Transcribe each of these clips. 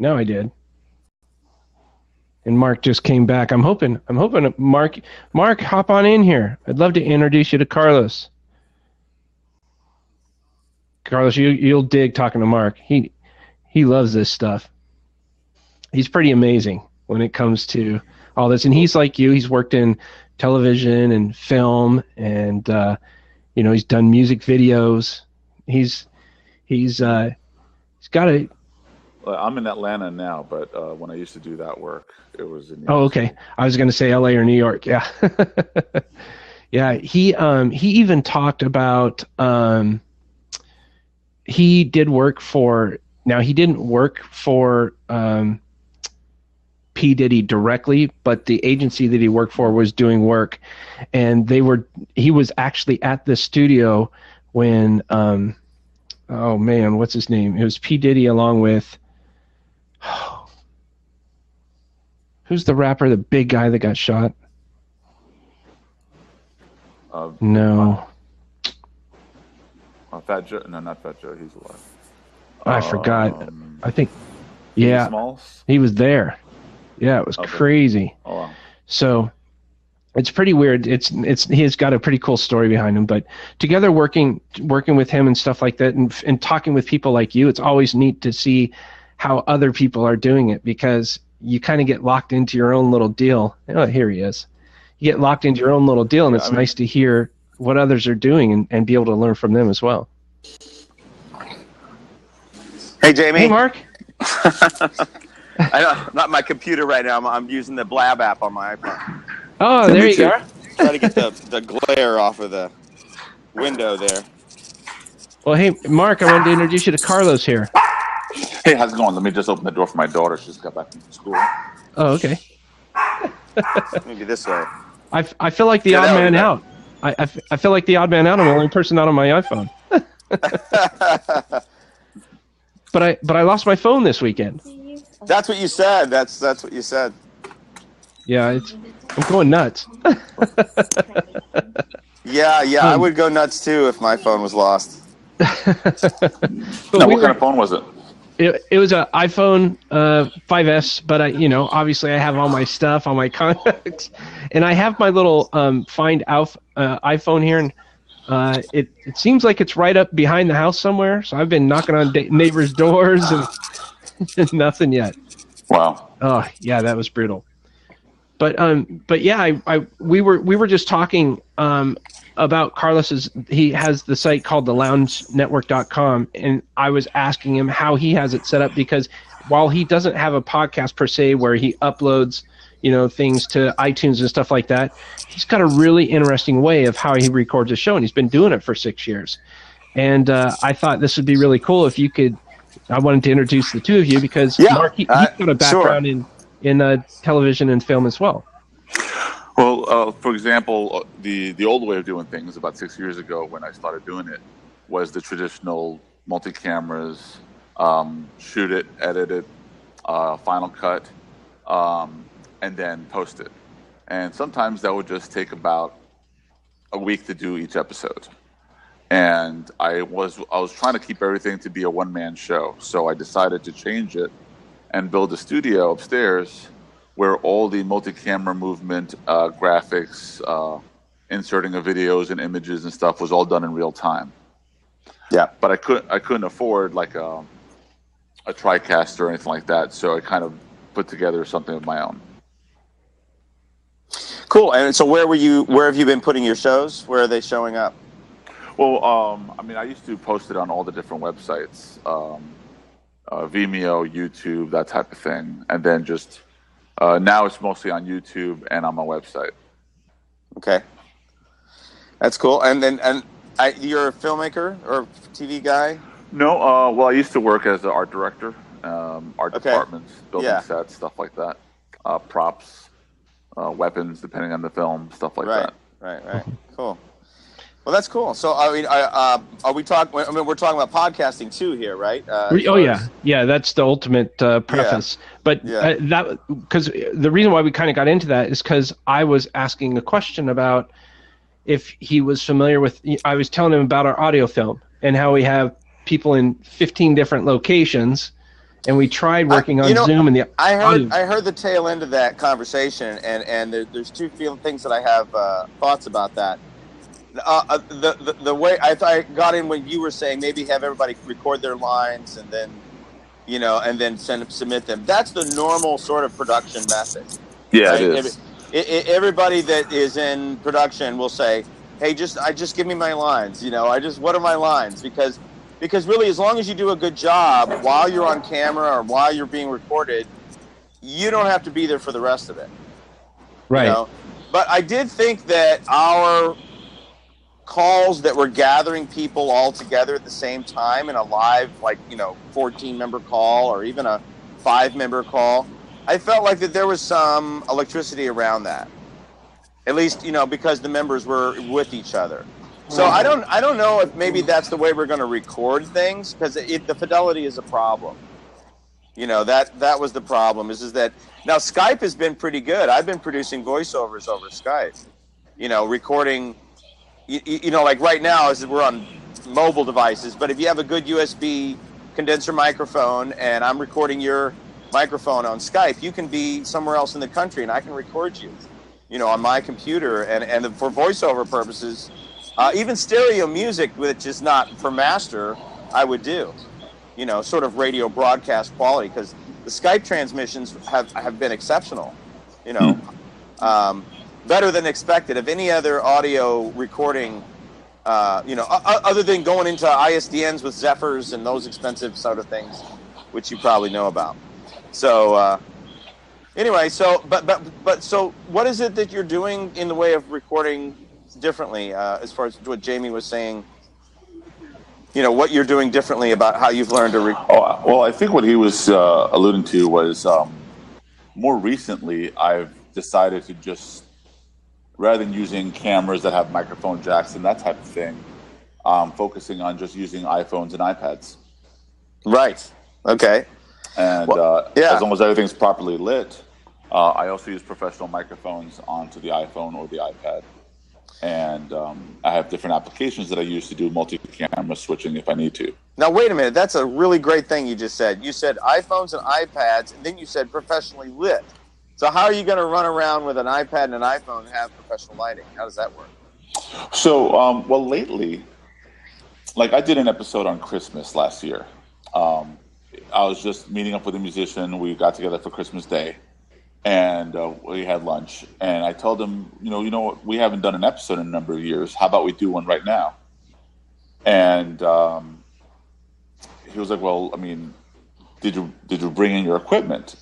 Now I did. And Mark just came back. I'm hoping Mark, hop on in here. I'd love to introduce you to Carlos. Carlos, you'll dig talking to Mark. He loves this stuff. He's pretty amazing when it comes to all this. And he's like you. He's worked in television and film, and he's done music videos. He's got a. Well, I'm in Atlanta now, but when I used to do that work, it was in. Oh, okay. I was going to say L.A. or New York. Yeah, yeah. He even talked about he did work for. Now he didn't work for P. Diddy directly, but the agency that he worked for was doing work, and he was actually at the studio when oh man, what's his name? It was P. Diddy along with who's the rapper, the big guy that got shot? No. Fat Joe? No, not Fat Joe. He's alive. I forgot. I think. Yeah. Smalls? He was there. Yeah, it was crazy. Oh, wow. So it's pretty weird. He's got a pretty cool story behind him. But together, working with him and stuff like that, and talking with people like you, it's always neat to see how other people are doing it, because you kind of get locked into your own little deal. Oh, here he is. You get locked into your own little deal, and it's nice to hear what others are doing and be able to learn from them as well. Hey, Jamie. Hey, Mark. I'm not my computer right now. I'm using the Blab app on my iPhone. Oh, there you go. Try to get the glare off of the window there. Well, hey, Mark, I wanted to introduce you to Carlos here. Hey, how's it going? Let me just open the door for my daughter. She just got back from school. Oh, okay. Maybe this way. I feel like the odd man out. I feel like the odd man out. I'm the only person out on my iPhone. But I lost my phone this weekend. That's what you said. That's what you said. Yeah, I'm going nuts. Yeah, I would go nuts too if my phone was lost. What kind of phone was it? It was an iPhone 5S, but obviously I have all my stuff, all my contacts, and I have my little Find iPhone here, and it seems like it's right up behind the house somewhere. So I've been knocking on neighbors' doors and nothing yet. Wow. Oh yeah, that was brutal. But yeah, we were just talking about Carlos's. He has the site called theloungenetwork.com, and I was asking him how he has it set up, because while he doesn't have a podcast per se where he uploads things to iTunes and stuff like that, he's got a really interesting way of how he records a show, and he's been doing it for 6 years. And I thought this would be really cool if you could. I wanted to introduce the two of you, because Mark, he's got a background in television and film as well. Well, for example, the old way of doing things about 6 years ago when I started doing it was the traditional multi-cameras, shoot it, edit it, Final Cut, and then post it. And sometimes that would just take about a week to do each episode. And I was trying to keep everything to be a one-man show, so I decided to change it and build a studio upstairs where all the multi-camera movement, graphics, inserting of videos and images and stuff was all done in real time. Yeah, but I couldn't afford like a TriCaster or anything like that, so I kind of put together something of my own. Cool. And so where have you been putting your shows? Where are they showing up? Well, I used to post it on all the different websites, Vimeo, YouTube, that type of thing. And then just now it's mostly on YouTube and on my website. Okay. That's cool. And you're a filmmaker or TV guy? No. Well, I used to work as an art director, art departments, building sets, stuff like that, props, weapons, depending on the film, stuff like that. Right. Cool. Well, that's cool. So, are we talking? I mean, we're talking about podcasting too here, right? Yeah. That's the ultimate preface. But that, because the reason why we kind of got into that is because I was asking a question about if he was familiar with. I was telling him about our audio film and how we have people in 15 different locations, and we tried working on you know, Zoom and the I audio. heard the tail end of that conversation, and there's two things that I have thoughts about that. The way I got in when you were saying maybe have everybody record their lines and then submit them. That's the normal sort of production method. Yeah, Right? it is. Everybody that is in production will say, "Hey, just give me my lines." What are my lines? Because really, as long as you do a good job while you're on camera or while you're being recorded, you don't have to be there for the rest of it. Right. But I did think that our calls that were gathering people all together at the same time in a live, 14-member call or even a 5-member call, I felt like that there was some electricity around that. At least, because the members were with each other. So I don't know if maybe that's the way we're going to record things, because the fidelity is a problem. That was the problem. Is that now Skype has been pretty good. I've been producing voiceovers over Skype. Recording. Like right now, as we're on mobile devices. But if you have a good USB condenser microphone, and I'm recording your microphone on Skype, you can be somewhere else in the country, and I can record you. On my computer, and for voiceover purposes. Even stereo music, which is not for master, I would do, sort of radio broadcast quality, because the Skype transmissions have been exceptional, better than expected. Of any other audio recording, other than going into ISDNs with Zephyrs and those expensive sort of things, which you probably know about. So anyway, so what is it that you're doing in the way of recording differently, as far as what Jamie was saying, what you're doing differently about how you've learned to record? Well, I think what he was alluding to was more recently I've decided to just, rather than using cameras that have microphone jacks and that type of thing, focusing on just using iPhones and iPads. Right. Okay. And yeah. As long as everything's properly lit, I also use professional microphones onto the iPhone or the iPad. And I have different applications that I use to do multi-camera switching if I need to. Now, wait a minute. That's a really great thing you just said. You said iPhones and iPads, and then you said professionally lit. So how are you going to run around with an iPad and an iPhone and have professional lighting? How does that work? So, lately, like I did an episode on Christmas last year. I was just meeting up with a musician. We got together for Christmas Day. And we had lunch, and I told him, we haven't done an episode in a number of years. How about we do one right now? And he was like, well, I mean, did you bring in your equipment?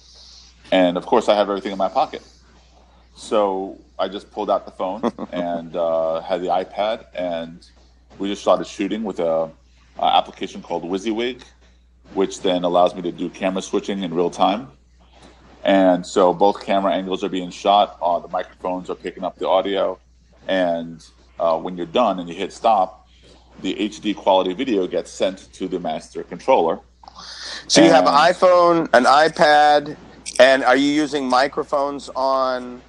And of course, I have everything in my pocket. So I just pulled out the phone and had the iPad, and we just started shooting with a application called WYSIWYG, which then allows me to do camera switching in real time. And so both camera angles are being shot. The microphones are picking up the audio. And when you're done and you hit stop, the HD quality video gets sent to the master controller. So you have an iPhone, an iPad, and are you using microphones on?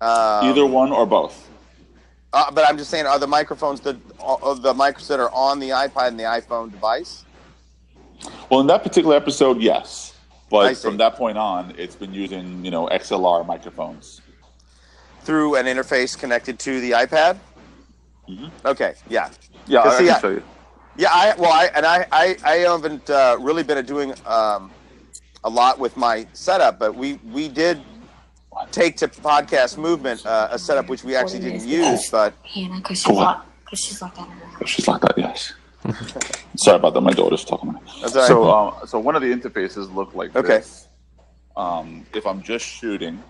Either one or both. But I'm just saying, are the microphones the mics that are on the iPad and the iPhone device? Well, in that particular episode, yes. But from that point on, it's been using, XLR microphones. Through an interface connected to the iPad? Mm-hmm. Okay, yeah. Yeah, I can show you. Yeah, I haven't really been doing a lot with my setup, but we did take to Podcast Movement a setup which we actually didn't use, but... Hannah, because she's locked out of her house. She's locked out, yes. Sorry about that. My daughter's talking to me. That's all right. So one of the interfaces look like this. If I'm just shooting,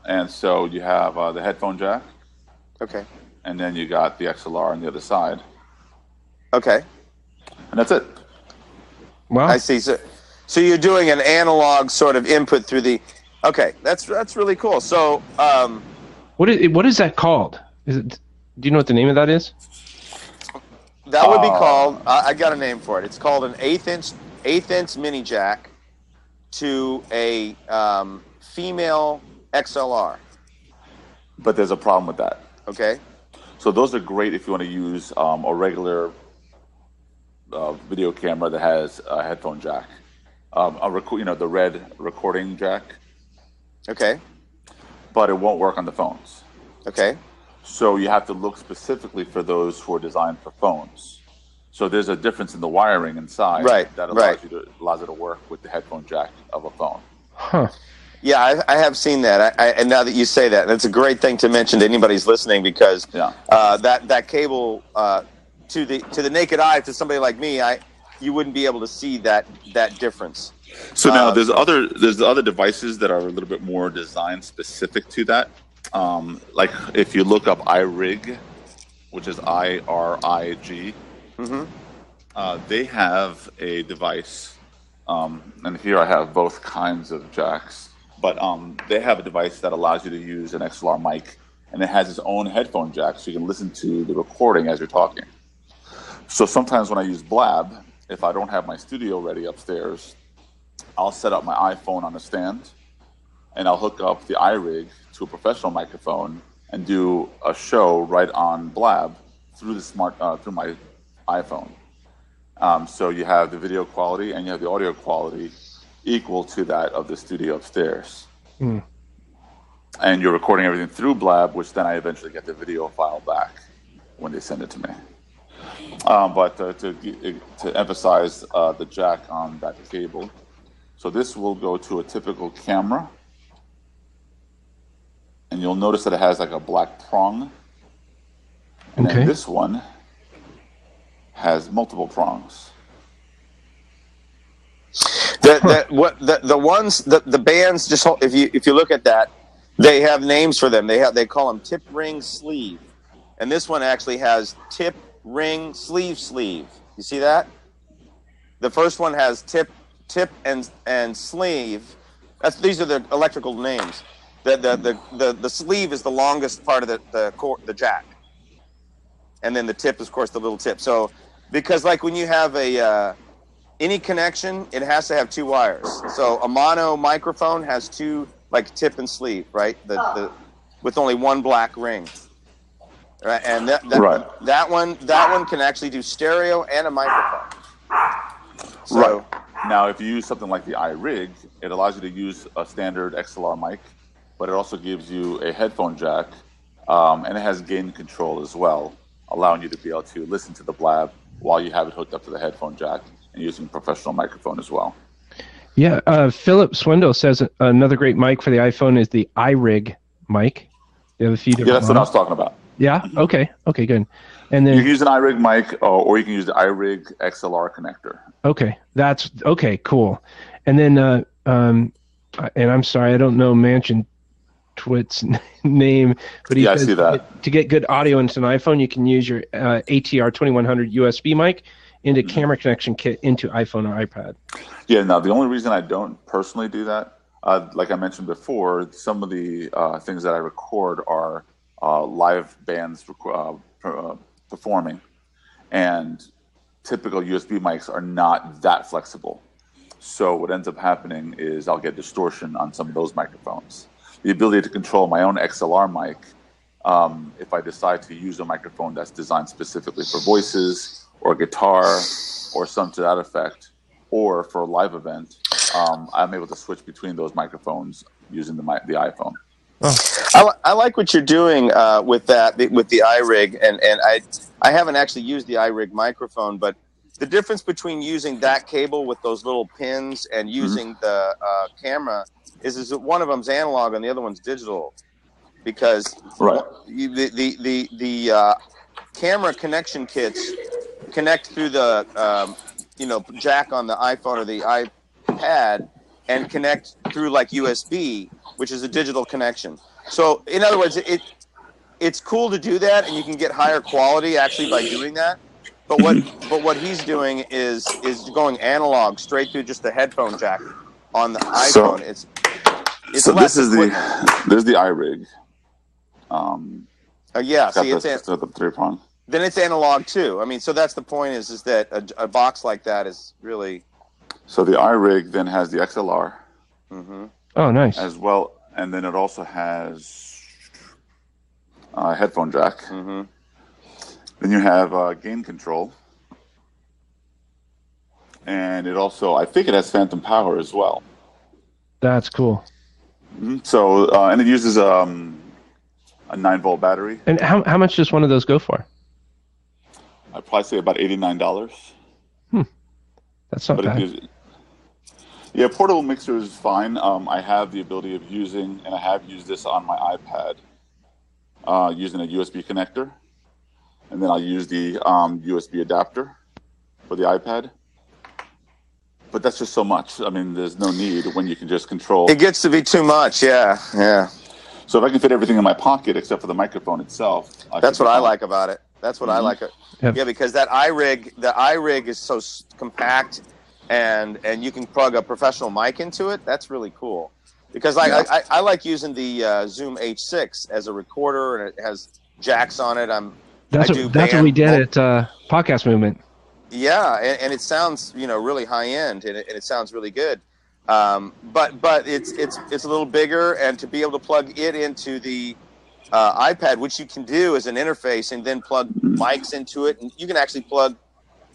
and so you have the headphone jack. Okay. And then you got the XLR on the other side. Okay. And that's it. Wow. I see. So you're doing an analog sort of input through the. Okay, that's really cool. So. What is that called? Do you know what the name of that is? That would be called. I got a name for it. It's called an eighth inch mini jack to a female XLR. But there's a problem with that. Okay. So those are great if you want to use a regular video camera that has a headphone jack. the red recording jack, Okay. but it won't work on the phones. Okay. So you have to look specifically for those who are designed for phones. So there's a difference in the wiring inside that allows it to work with the headphone jack of a phone. Huh. Yeah, I have seen that. And now that you say that, it's a great thing to mention to anybody who's listening, because that cable to the naked eye, to somebody like me, you wouldn't be able to see that difference. So now there's other devices that are a little bit more design specific to that. Like if you look up iRig, which is IRIG, they have a device, and here I have both kinds of jacks, but they have a device that allows you to use an XLR mic, and it has its own headphone jack, so you can listen to the recording as you're talking. So sometimes when I use Blab, if I don't have my studio ready upstairs, I'll set up my iPhone on a stand, and I'll hook up the iRig to a professional microphone and do a show right on Blab through through my iPhone. So you have the video quality and you have the audio quality equal to that of the studio upstairs. And you're recording everything through Blab, which then I eventually get the video file back when they send it to me. But to emphasize the jack on that cable, so this will go to a typical camera, and you'll notice that it has like a black prong, and then this one has multiple prongs. The bands, just if you look at that, they have names for them. They call them tip, ring, sleeve, and this one actually has tip, ring, sleeve. You see that? The first one has tip and sleeve. These are the electrical names. The sleeve is the longest part of the jack, and then the tip is, of course, the little tip. So, because like when you have any connection, it has to have two wires. So a mono microphone has two, like tip and sleeve, right? With only one black ring. Right, and that one can actually do stereo and a microphone. So, right. Now, if you use something like the iRig, it allows you to use a standard XLR mic, but it also gives you a headphone jack, and it has gain control as well, allowing you to be able to listen to the Blab while you have it hooked up to the headphone jack and using a professional microphone as well. Yeah, Philip Swindle says another great mic for the iPhone is the iRig mic. You have a few different that's what I was talking about. Yeah. Okay, good. And then you can use an iRig mic, or you can use the iRig XLR connector. Okay, that's okay. Cool. And then, and I'm sorry, I don't know Mansion Twit's name, but he says I see that. To get good audio into an iPhone, you can use your ATR 2100 USB mic into camera connection kit into iPhone or iPad. Yeah. Now, the only reason I don't personally do that, like I mentioned before, some of the things that I record are live bands performing, and typical USB mics are not that flexible. So what ends up happening is I'll get distortion on some of those microphones. The ability to control my own XLR mic, if I decide to use a microphone that's designed specifically for voices or guitar or some to that effect, or for a live event, I'm able to switch between those microphones using the iPhone. Oh. I like what you're doing with the iRig, and I haven't actually used the iRig microphone, but the difference between using that cable with those little pins and using the camera is that one of them's analog and the other one's digital, because the camera connection kits connect through the jack on the iPhone or the iPad and connect through like USB, which is a digital connection. So in other words, it's cool to do that, and you can get higher quality actually by doing that. But what he's doing is going analog straight through just the headphone jack on the iPhone. So this is there's the iRig. See, it's the 3-prong. Then it's analog too. I mean, so that's the point is that a box like that is really. So the iRig then has the XLR. Mm-hmm. Oh, nice. As well, and then it also has a headphone jack. Mm-hmm. Then you have gain control. and it also, I think it has phantom power as well. That's cool. So, and it uses a 9-volt battery. And how much does one of those go for? I'd probably say about $89. That's not bad. Yeah, portable mixer is fine. I have the ability of using, and I have used this on my iPad, using a USB connector, and then I'll use the USB adapter for the iPad. But that's just so much. I mean, there's no need when you can just control. It gets to be too much. Yeah. So if I can fit everything in my pocket except for the microphone itself, that's what I like about it. That's what I like. Yep. Yeah, because the iRig is so compact, and you can plug a professional mic into it. That's really cool. Because I like using the Zoom H6 as a recorder, and it has jacks on it. That's what we did at Podcast Movement. Yeah, and it sounds really high end, and it sounds really good. But it's a little bigger, and to be able to plug it into the iPad, which you can do as an interface, and then plug mics into it, and you can actually plug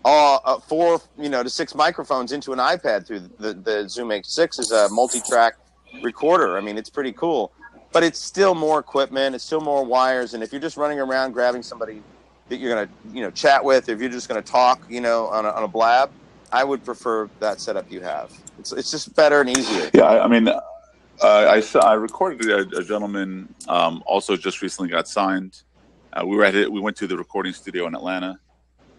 4 to 6 microphones into an iPad through the Zoom H6 is a multi-track recorder. I mean, it's pretty cool, but it's still more equipment, it's still more wires, and if you're just running around grabbing somebody that you're gonna chat with, if you're just gonna talk on a blab, I would prefer that setup you have. It's just better and easier. Yeah, I mean, I recorded a gentleman also just recently got signed. We went to the recording studio in Atlanta,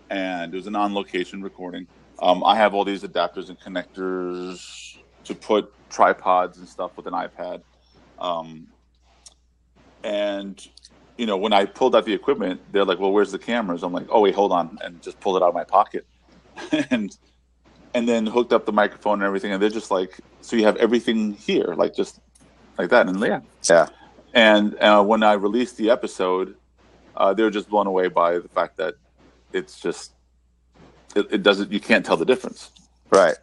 and it was an on-location recording. I have all these adapters and connectors to put tripods and stuff with an iPad, and when I pulled out the equipment, they're like, "Well, where's the cameras?" I'm like, "Oh, wait, hold on," and just pulled it out of my pocket, and then hooked up the microphone and everything, and they're just like, "So you have everything here, like just like that?" And yeah. And when I released the episode, they were just blown away by the fact that it's just it doesn't, you can't tell the difference. Right.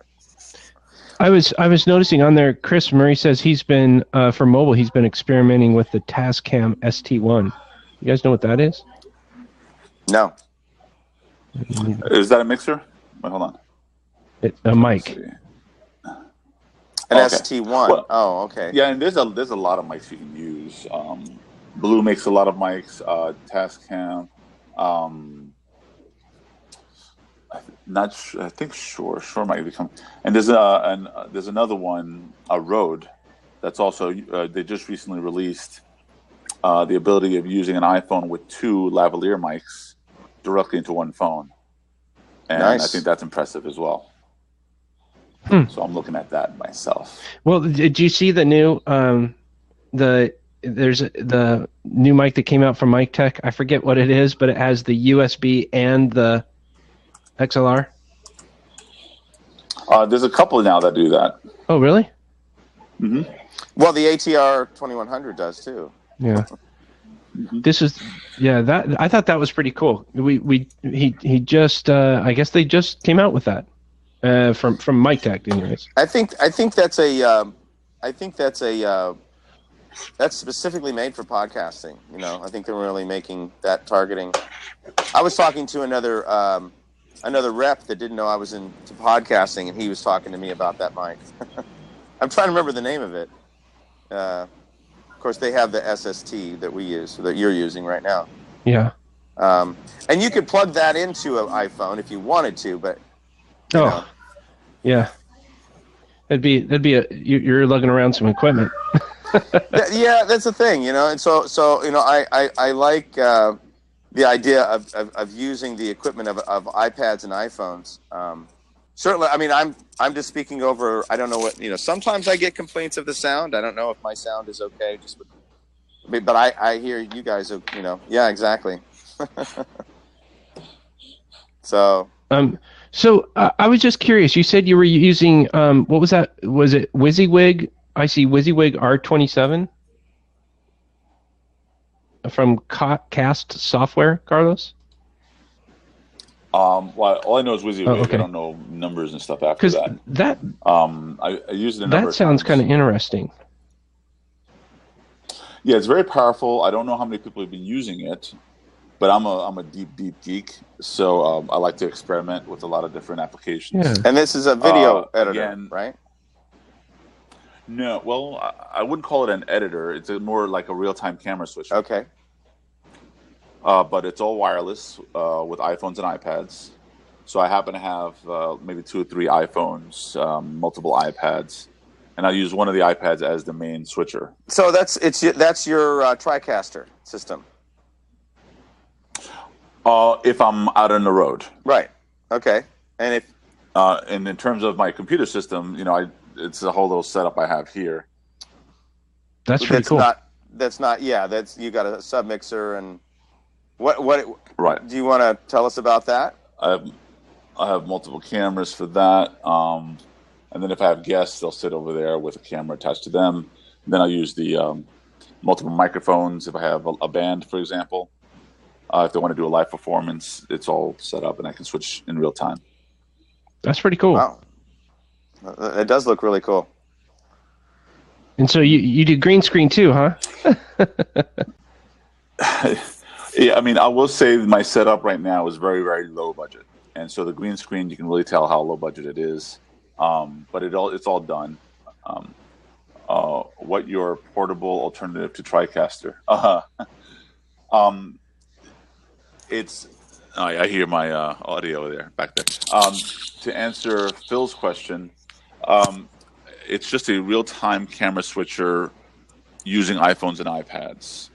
I was noticing on there, Chris Murray says he's been for mobile, he's been experimenting with the Tascam ST1. You guys know what that is? No. Is that a mixer? Wait, hold on. A mic. An ST1. Well, okay. Yeah, and there's a lot of mics you can use. Blue makes a lot of mics. Tascam. I think Shure might become. And there's another one, Rode, that's also they just recently released the ability of using an iPhone with 2 lavalier mics directly into one phone, and nice. I think that's impressive as well. So I'm looking at that myself. Well, did you see the new there's the new mic that came out from Mic Tech? I forget what it is, but it has the USB and the XLR. There's a couple now that do that. Oh, really? Mm-hmm. Well, the ATR 2100 does too. Yeah. This is that I thought that was pretty cool. He just I guess they just came out with that from Mic Tech, anyways. I think that's specifically made for podcasting. I think they're really making that targeting. I was talking to another rep that didn't know I was into podcasting, and he was talking to me about that mic. I'm trying to remember the name of it. Of course, they have the SST that we use, that you're using right now. Yeah. And you could plug that into an iPhone if you wanted to, but yeah, that'd be you're lugging around some equipment. Yeah, that's the thing, and so I like the idea of using the equipment of iPads and iPhones. Certainly, I mean, I'm just speaking over. I don't know what Sometimes I get complaints of the sound. I don't know if my sound is okay. But I hear you guys. Yeah, exactly. So. So I was just curious. You said you were using what was that? Was it WYSIWYG? I see WYSIWYG R27 from Cast Software, Carlos. Well, all I know is WYSIWYG. Oh, okay. I don't know numbers and stuff after that. I used it a number of times. That sounds kind of interesting. Yeah, it's very powerful. I don't know how many people have been using it. but I'm a deep geek, so I like to experiment with a lot of different applications. Yeah. And this is a video editor, again, right? No, well, I wouldn't call it an editor. It's more like a real-time camera switcher. Okay. But it's all wireless with iPhones and iPads. So I happen to have maybe 2 or 3 iPhones, multiple iPads, and I use one of the iPads as the main switcher. So that's your TriCaster system. If I'm out on the road, Right. Okay. And if and in terms of my computer system, it's a whole little setup I have here. That's pretty cool. That's not. Yeah. That's you got a submixer and what? Right. Do you want to tell us about that? I have multiple cameras for that. And then if I have guests, they'll sit over there with a camera attached to them. And then I'll use the multiple microphones if I have a band, for example. If they want to do a live performance, it's all set up and I can switch in real time. That's pretty cool. Wow. It does look really cool. And so you do green screen too, huh? Yeah, I mean, I will say my setup right now is very, very low budget. And so the green screen, you can really tell how low budget it is. But it's all done. What your portable alternative to TriCaster? I hear my audio there back there. To answer Phil's question, it's just a real-time camera switcher using iPhones and iPads.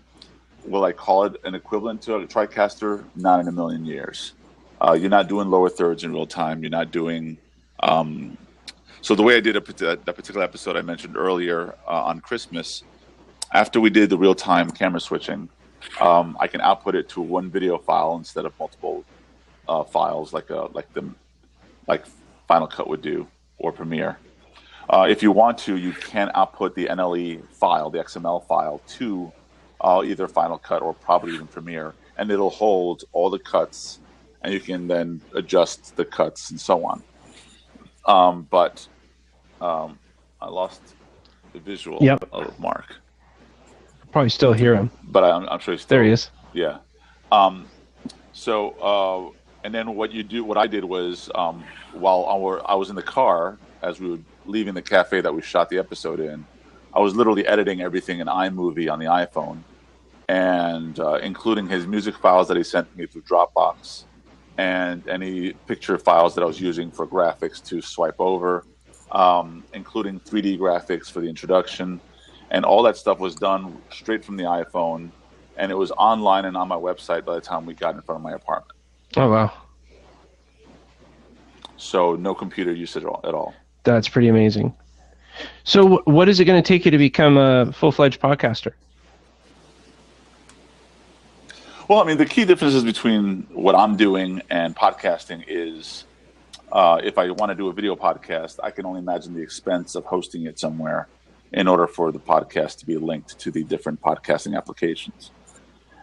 Will I call it an equivalent to a TriCaster? Not in a million years. You're not doing lower thirds in real time. You're not doing. So the way I did that particular episode I mentioned earlier on Christmas, after we did the real-time camera switching, I can output it to one video file instead of multiple files like Final Cut would do or Premiere. If you want to, you can output the NLE file, the XML file, to either Final Cut or probably even Premiere, and it'll hold all the cuts, and you can then adjust the cuts and so on. But I lost the visual of Mark. Probably still hear him. But I'm sure he's still, there he is. Yeah. And then what I did was while I was in the car as we were leaving the cafe that we shot the episode in, I was literally editing everything in iMovie on the iPhone, and including his music files that he sent me through Dropbox, and any picture files that I was using for graphics to swipe over, including 3D graphics for the introduction. And all that stuff was done straight from the iPhone, and it was online and on my website by the time we got in front of my apartment. Oh, wow. So no computer usage at all. That's pretty amazing. So what is it going to take you to become a full-fledged podcaster? Well, I mean, the key differences between what I'm doing and podcasting is if I want to do a video podcast, I can only imagine the expense of hosting it somewhere in order for the podcast to be linked to the different podcasting applications.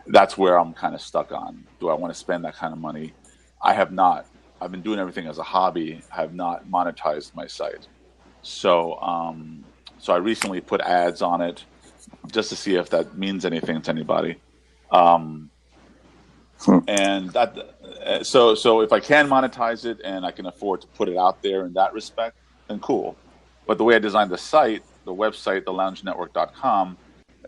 That's where I'm kind of stuck on. Do I want to spend that kind of money? I have not. I've been doing everything as a hobby. I have not monetized my site. So I recently put ads on it just to see if that means anything to anybody. And that, so if I can monetize it and I can afford to put it out there in that respect, then cool. But the way I designed the site, the website, theloungenetwork.com,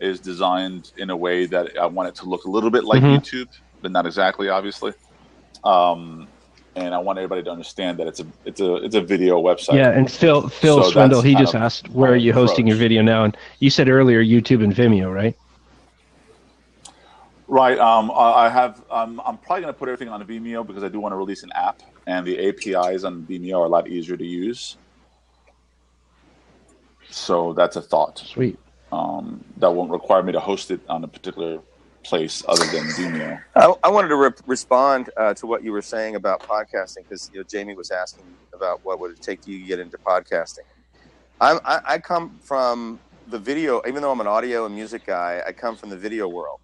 is designed in a way that I want it to look a little bit like YouTube, but not exactly, obviously. And I want everybody to understand that it's a video website. Yeah, and Phil Swindle, he just asked, where are you hosting your video now? And you said earlier YouTube and Vimeo, right? Right. I'm probably going to put everything on Vimeo because I do want to release an app, and the APIs on Vimeo are a lot easier to use. So that's a thought. Sweet. That won't require me to host it on a particular place other than Vimeo. I wanted to respond to what you were saying about podcasting, because Jamie was asking about what would it take you to get into podcasting. I come from the video, even though I'm an audio and music guy, I come from the video world.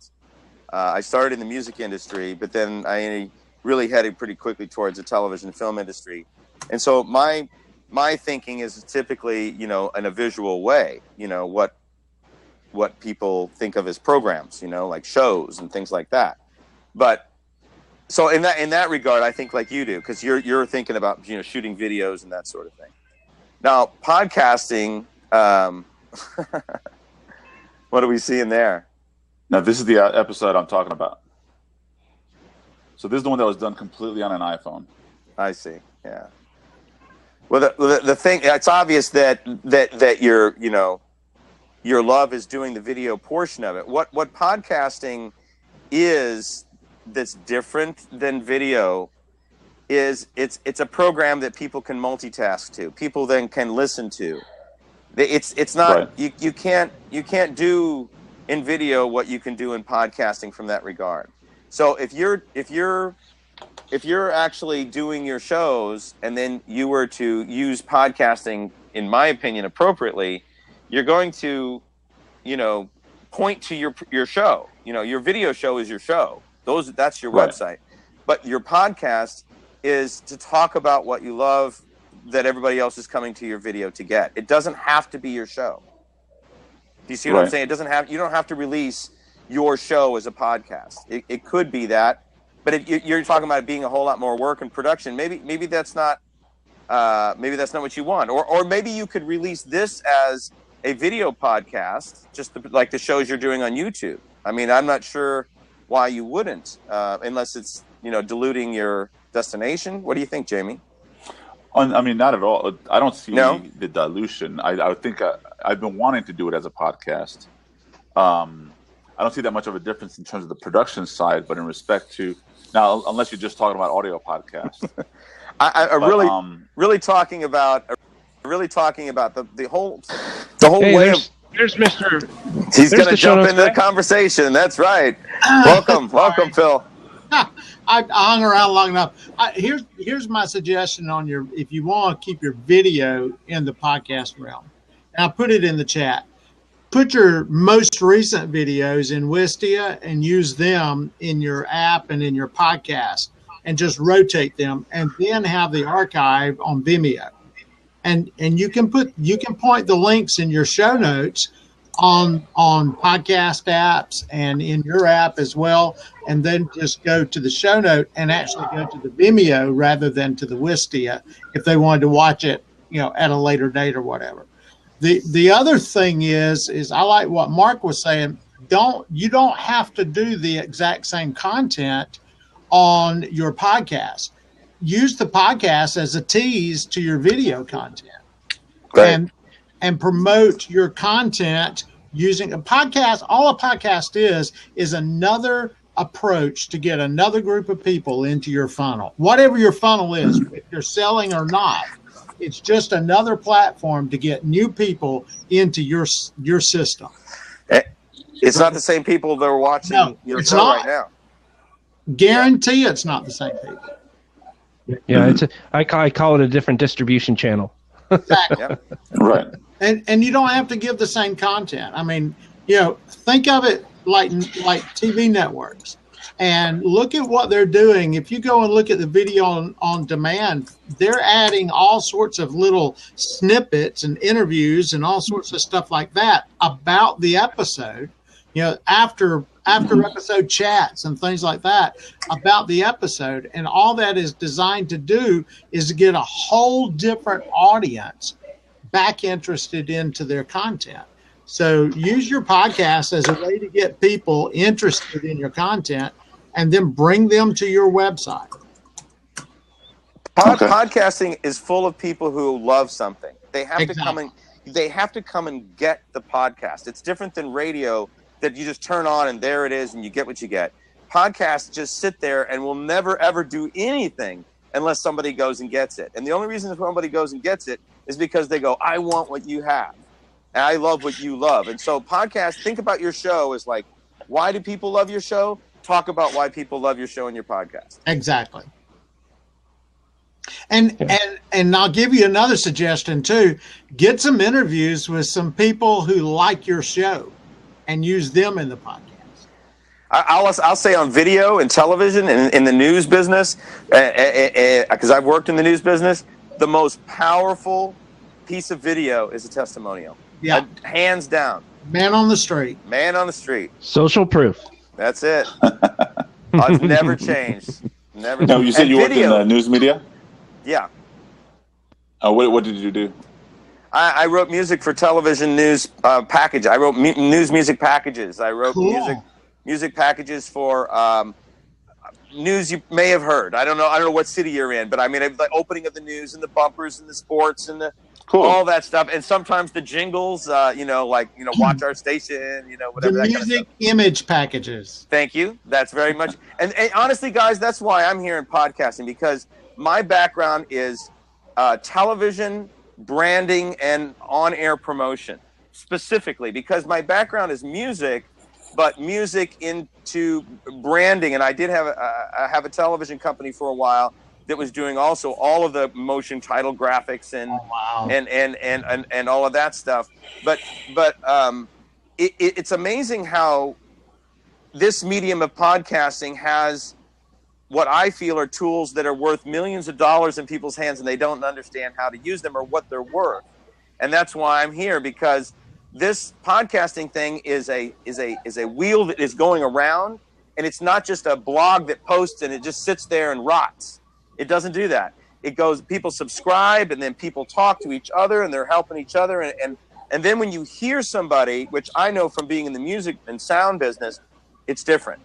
I started in the music industry, but then I really headed pretty quickly towards the television and film industry. And so my thinking is typically, in a visual way, what people think of as programs, like shows and things like that. But So in that regard, I think like you do, because you're thinking about shooting videos and that sort of thing. Now podcasting, what are we seeing there? Now this is the episode I'm talking about. So this is the one that was done completely on an iPhone. I see. Yeah. Well, the thing, it's obvious that your love is doing the video portion of it. What podcasting is that's different than video is it's a program that people can multitask to. People then can listen to. It's not right. you can't do in video what you can do in podcasting from that regard. So if you're actually doing your shows and then you were to use podcasting, in my opinion, appropriately, you're going to, point to your show. Your video show is your show. That's your right. website. But your podcast is to talk about what you love that everybody else is coming to your video to get. It doesn't have to be your show. Do you see what right. I'm saying? You don't have to release your show as a podcast. It could be that, but you're talking about it being a whole lot more work and production. Maybe that's not what you want, or maybe you could release this as a video podcast, just like the shows you're doing on YouTube. I mean, I'm not sure why you wouldn't, unless it's diluting your destination. What do you think, Jamie? I mean, not at all. I don't see the dilution. I think I've been wanting to do it as a podcast. I don't see that much of a difference in terms of the production side, but in respect to now, unless you're just talking about audio podcasts, really talking about the whole hey, way of. There's Mr. He's going to jump into the conversation. That's right. Welcome, Phil. I hung around long enough. Here's my suggestion on if you want to keep your video in the podcast realm, and I put it in the chat. Put your most recent videos in Wistia and use them in your app and in your podcast, and just rotate them, and then have the archive on Vimeo. And you can point the links in your show notes on podcast apps and in your app as well, and then just go to the show note and actually go to the Vimeo rather than to the Wistia if they wanted to watch it, at a later date or whatever. The other thing is I like what Mark was saying. You don't have to do the exact same content on your podcast. Use the podcast as a tease to your video content, right. and promote your content using a podcast. All a podcast is another approach to get another group of people into your funnel. Whatever your funnel is, if you're selling or not, it's just another platform to get new people into your system. It's not the same people that are watching your show right now. Guarantee it's not the same people. Yeah, I call it a different distribution channel. Exactly. Yep. Right. And you don't have to give the same content. I mean, think of it like TV networks, and look at what they're doing. If you go and look at the video on demand, they're adding all sorts of little snippets and interviews and all sorts of stuff like that about the episode. After episode chats and things like that about the episode, and all that is designed to do is to get a whole different audience back interested into their content. So use your podcast as a way to get people interested in your content and then bring them to your website. Podcasting is full of people who love something. They have Exactly. to come and get the podcast. It's different than radio that you just turn on and there it is and you get what you get. Podcasts just sit there and will never, ever do anything unless somebody goes and gets it. And the only reason somebody goes and gets it is because they go, I want what you have. And I love what you love. And so podcasts, think about your show as like, why do people love your show? Talk about why people love your show in your podcast. Exactly. And I'll give you another suggestion too. Get some interviews with some people who like your show and use them in the podcast. I'll say on video and television and in the news business, because I've worked in the news business, the most powerful piece of video is a testimonial. Yeah. Hands down. Man on the street. Man on the street. Social proof. That's it. It's never changed. Never. No, you said And you worked in video. news media. Yeah. What did you do? I wrote music for television news package. I wrote news music packages. I wrote Cool. music packages for news you may have heard. I don't know what city you're in, but I mean the opening of the news and the bumpers and the sports and all that stuff. And sometimes the jingles, watch our station, whatever The that kind of music stuff. image packages. Thank you. That's very much. And honestly, guys, that's why I'm here in podcasting, because my background is television, branding, and on-air promotion, specifically because my background is music, but music into branding. And I did have a television company for a while that was doing also all of the motion title graphics and and all of that stuff. But it's amazing how this medium of podcasting has what I feel are tools that are worth millions of dollars in people's hands, and they don't understand how to use them or what they're worth. And that's why I'm here, because this podcasting thing is a wheel that is going around, and it's not just a blog that posts and it just sits there and rots. It doesn't do that. It goes, people subscribe, and then people talk to each other, and they're helping each other. And then when you hear somebody, which I know from being in the music and sound business, it's different.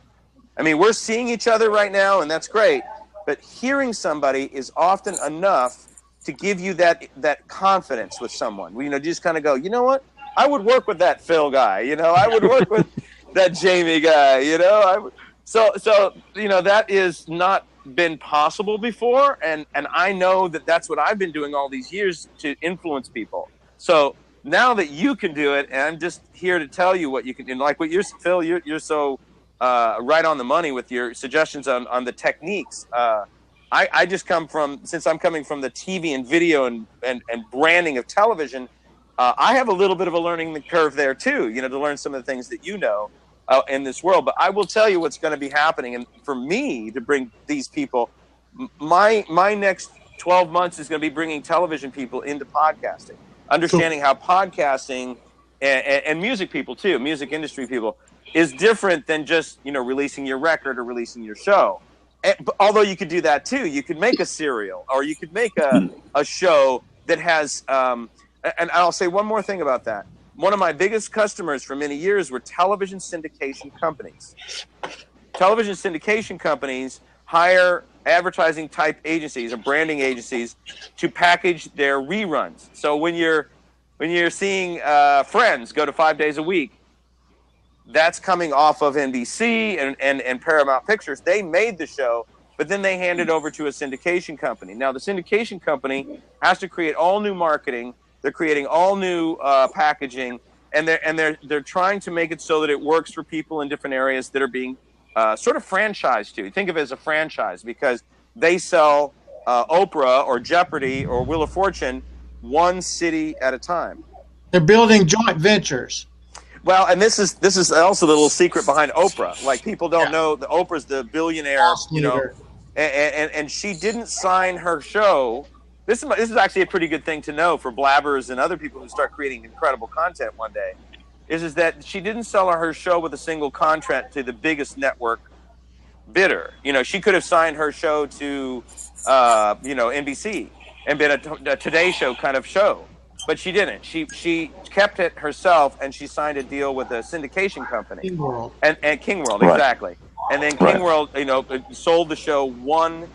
I mean, we're seeing each other right now, and that's great. But hearing somebody is often enough to give you that confidence with someone. You just kind of go, you know what? I would work with that Phil guy. I would work with that Jamie guy. So that is not been possible before, and I know that that's what I've been doing all these years to influence people. So now that you can do it, and I'm just here to tell you what you can do. Like what Phil, you're so right on the money with your suggestions on the techniques. I just since I'm coming from the TV and video and branding of television, I have a little bit of a learning curve there too, to learn some of the things that in this world. But I will tell you what's going to be happening, and for me to bring these people, my next 12 months is going to be bringing television people into podcasting, understanding how podcasting and music people too, music industry people, is different than just releasing your record or releasing your show. Although you could do that too. You could make a serial, or you could make a show that has and I'll say one more thing about that. One of my biggest customers for many years were television syndication companies. Television syndication companies hire advertising type agencies or branding agencies to package their reruns. So when you're seeing Friends go to 5 days a week, that's coming off of NBC and Paramount Pictures. They made the show, but then they hand it over to a syndication company. Now the syndication company has to create all new marketing. They're creating all new packaging, and they're trying to make it so that it works for people in different areas that are being sort of franchised to. Think of it as a franchise, because they sell Oprah or Jeopardy or Wheel of Fortune one city at a time. They're building joint ventures. Well, and this is also the little secret behind Oprah. Like, people don't know that Oprah's the billionaire, and she didn't sign her show. This is actually a pretty good thing to know for blabbers and other people who start creating incredible content one day, is that she didn't sell her show with a single contract to the biggest network bidder. She could have signed her show to, NBC and been a Today Show kind of show, but she didn't. She kept it herself, and she signed a deal with a syndication company. King World. And King World, exactly. And then King World, sold the show one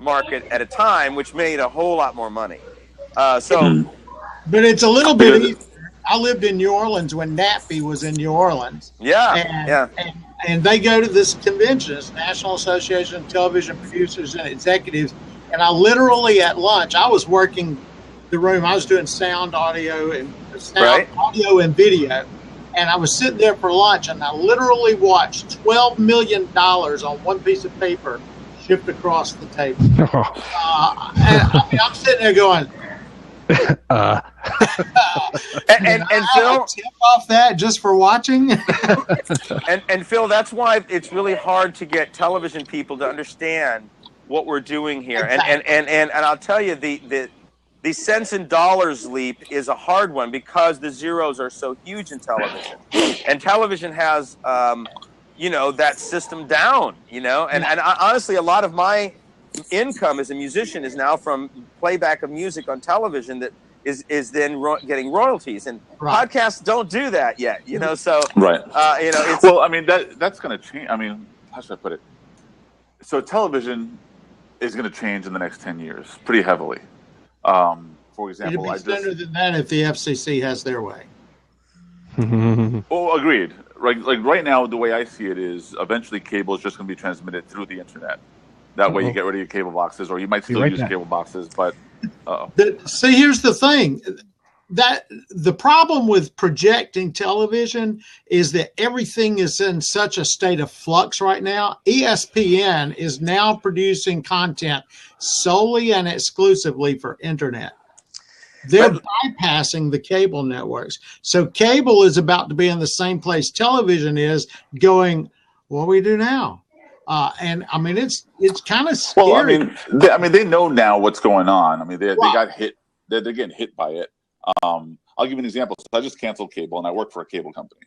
market at a time, which made a whole lot more money. But it's a little bit easier. I lived in New Orleans when NATPE was in New Orleans. And they go to this convention, it's National Association of Television Producers and Executives. And I literally at lunch, I was working the room. I was doing audio and video. And I was sitting there for lunch, and I literally watched $12 million on one piece of paper shipped across the table. I'm sitting there going, and Phil, tip off that just for watching. and Phil, that's why it's really hard to get television people to understand what we're doing here. Exactly. And I'll tell you, the cents and dollars leap is a hard one, because the zeros are so huge in television, and television has that system down, and honestly, a lot of my income as a musician is now from playback of music on television that is then getting royalties, and podcasts don't do that yet. So right. It's, well, I mean that's going to change. I mean, how should I put it? So television is going to change in the next 10 years pretty heavily. For example, it'd be sooner than that if the FCC has their way. Oh, agreed. Like right now, the way I see it is eventually cable is just going to be transmitted through the internet. That way you get rid of your cable boxes, or you might still use cable boxes, but see, here's the thing. That the problem with projecting television is that everything is in such a state of flux right now. ESPN is now producing content solely and exclusively for internet. They're bypassing the cable networks. So cable is about to be in the same place television is, going, what do we do now? And I mean, it's kind of scary. Well, I mean, they know now what's going on. I mean, they got hit. They're getting hit by it. I'll give you an example. So I just canceled cable, and I work for a cable company.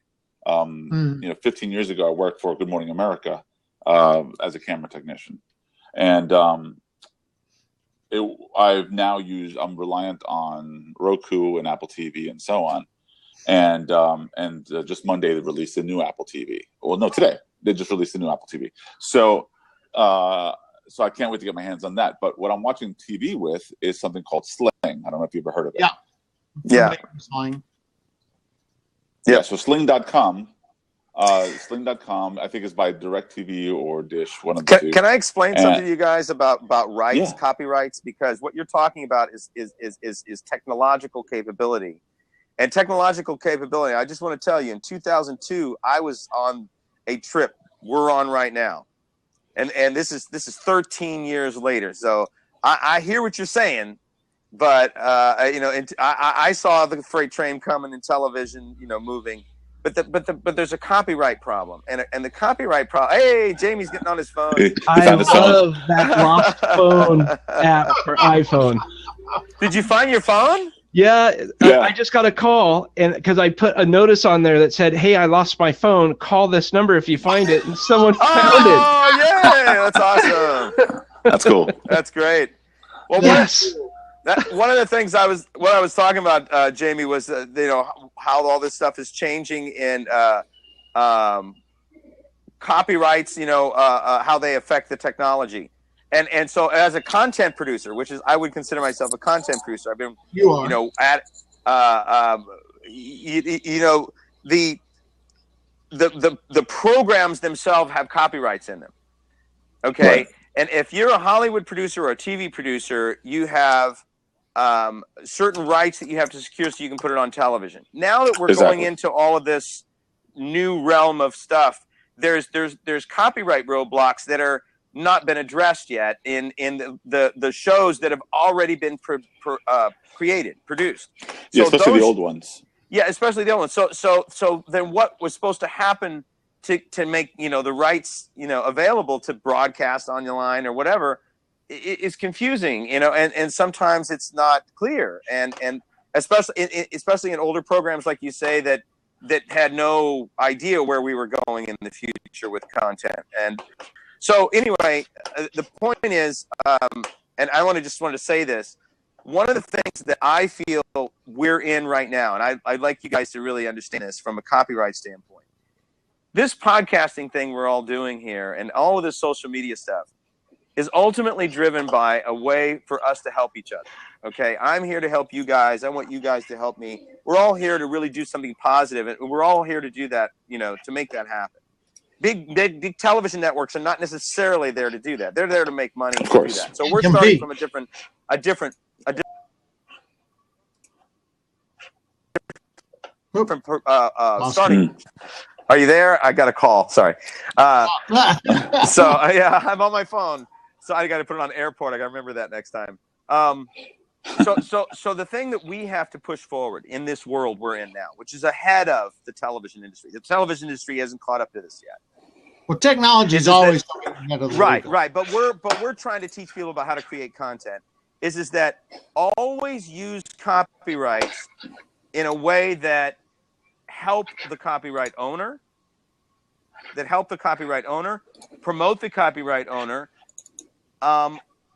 15 years ago, I worked for Good Morning America as a camera technician, and I'm reliant on Roku and Apple TV and so on. And just Monday they released a new Apple TV. Well, no, today they just released a new Apple TV. So I can't wait to get my hands on that. But what I'm watching TV with is something called Sling. I don't know if you've ever heard of it. Yeah. Sling. Yeah. So Sling.com. Sling.com, I think, is by DirecTV or Dish. One of the two. Can I explain something to you guys about rights, copyrights? Because what you're talking about is technological capability, and technological capability. I just want to tell you, in 2002, I was on a trip we're on right now, and this is 13 years later. So I hear what you're saying, but I saw the freight train coming in television, moving. But there's a copyright problem, and the copyright problem. Hey, Jamie's getting on his phone. I love that lost phone app for iPhone. Did you find your phone? Yeah. I just got a call, and because I put a notice on there that said, "Hey, I lost my phone. Call this number if you find it." And someone found it. Oh, yeah, that's awesome. That's cool. That's great. Well, yes. One of the things what I was talking about, Jamie, was how all this stuff is changing in copyrights. How they affect the technology, and so as a content producer, which is I would consider myself a content producer. I've been the programs themselves have copyrights in them. Okay, right. And if you're a Hollywood producer or a TV producer, you have certain rights that you have to secure so you can put it on television. Now that we're going into all of this new realm of stuff, there's copyright roadblocks that are not been addressed yet in the shows that have already been produced. Yeah, so especially the old ones. Yeah, especially the old ones. So then what was supposed to happen to make the rights available to broadcast on your line or whatever? Is confusing, and sometimes it's not clear, and especially in older programs, like you say, that had no idea where we were going in the future with content. And so anyway, the point is, and I wanted to say this, one of the things that I feel we're in right now, and I'd like you guys to really understand this from a copyright standpoint, this podcasting thing we're all doing here and all of this social media stuff is ultimately driven by a way for us to help each other. Okay, I'm here to help you guys. I want you guys to help me. We're all here to really do something positive, and we're all here to do that, to make that happen. Big television networks are not necessarily there to do that. They're there to make money and do that. So we're starting from a different starting. Are you there? I got a call. Sorry. I'm on my phone. So I got to put it on airport. I got to remember that next time. So the thing that we have to push forward in this world we're in now, which is ahead of the television industry. The television industry hasn't caught up to this yet. Well, technology is always ahead of the right. But we're trying to teach people about how to create content. Is that always use copyrights in a way that help the copyright owner, promote the copyright owner,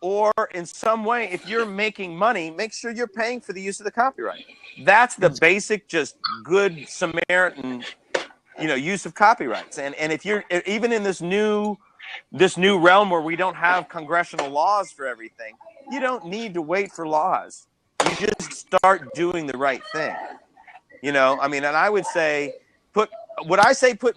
or in some way, if you're making money, make sure you're paying for the use of the copyright. That's the basic, just good Samaritan, use of copyrights. And if you're even in this new realm where we don't have congressional laws for everything, you don't need to wait for laws. You just start doing the right thing. And I would say put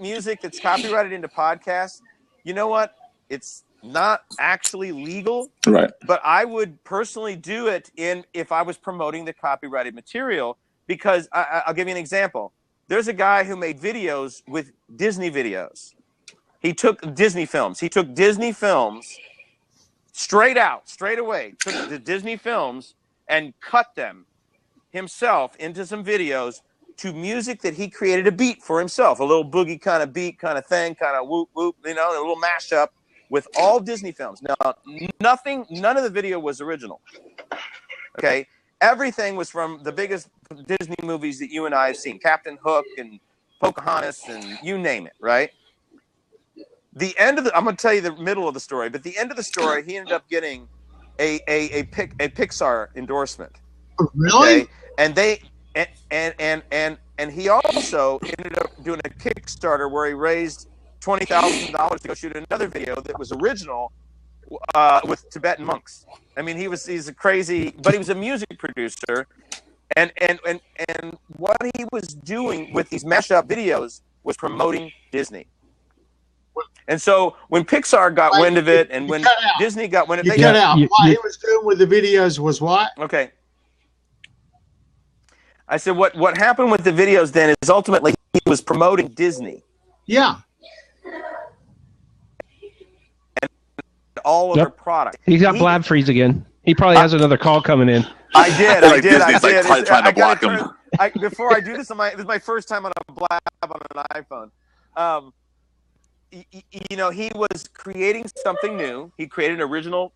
music that's copyrighted into podcasts. You know what? It's not actually legal, right? But I would personally do it if I was promoting the copyrighted material, because I'll give you an example. There's a guy who made videos with Disney videos. He took Disney films. Straight away, took the Disney films and cut them himself into some videos to music that he created a beat for himself, a little boogie kind of beat, kind of thing, kind of whoop whoop, a little mashup with all Disney films. Now, none of the video was original. Okay, everything was from the biggest Disney movies that you and I have seen, Captain Hook and Pocahontas and you name it, right? I'm going to tell you the middle of the story, but the end of the story, he ended up getting a Pixar endorsement. Really? Okay? And he also ended up doing a Kickstarter where he raised $20,000 to go shoot another video that was original with Tibetan monks. I mean, he's a crazy, but he was a music producer, and what he was doing with these mashed up videos was promoting Disney. And so when Pixar got wind of it, and when Disney got wind of it, they cut out. What he was doing with the videos was what? Okay. I said what happened with the videos then is ultimately he was promoting Disney. Yeah. And all of their products. He's got blab freeze again. He probably has another call coming in. I did. Like trying to block him. Before I do this, this is my first time on a blab on an iPhone. He was creating something new. He created an original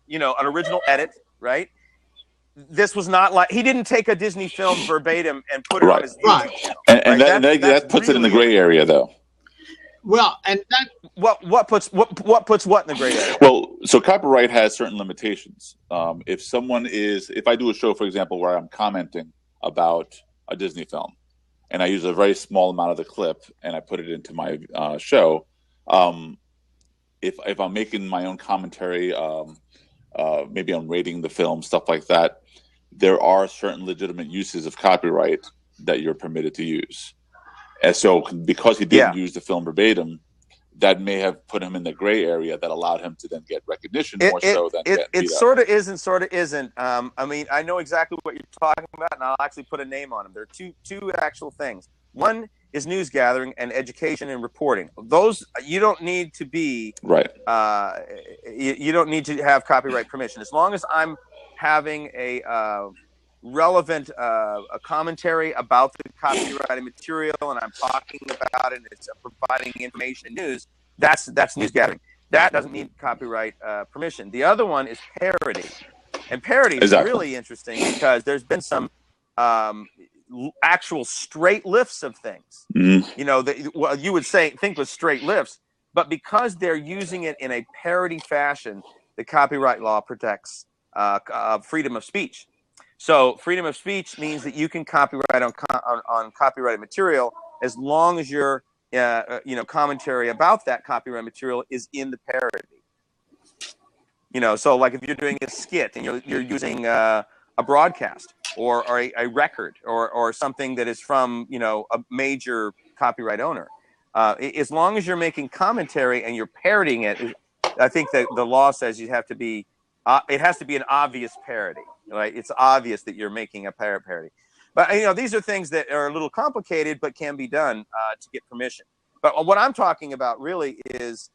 edit, right? This was not like he didn't take a Disney film verbatim and put it on his YouTube channel. And that puts it in the gray area, though. Well, and that what puts what in the gray area? Well, so copyright has certain limitations. If I do a show, for example, where I'm commenting about a Disney film, and I use a very small amount of the clip and I put it into my show, if I'm making my own commentary, maybe I'm rating the film, stuff like that, there are certain legitimate uses of copyright that you're permitted to use. And so because he didn't use the film verbatim, that may have put him in the gray area that allowed him to then get recognition more so than it sort of is and sort of isn't. I know exactly what you're talking about, and I'll actually put a name on them. There are two actual things. One is news gathering and education and reporting. Those you don't need to be right. You don't need to have copyright permission as long as I'm having a relevant a commentary about the copyrighted material and I'm talking about it and it's providing information and news. That's news gathering. That doesn't need copyright permission. The other one is parody, and parody is really interesting because there's been some actual straight lifts of things. Mm-hmm. You would think was straight lifts, but because they're using it in a parody fashion, the copyright law protects freedom of speech. So freedom of speech means that you can copyright on copyrighted material as long as your commentary about that copyrighted material is in the parody. So like if you're doing a skit and you're using a broadcast or a record or something that is from a major copyright owner, as long as you're making commentary and you're parodying it, I think that the law says you have to be. It has to be an obvious parody, right? It's obvious that you're making a parody. But these are things that are a little complicated, but can be done to get permission. But what I'm talking about really is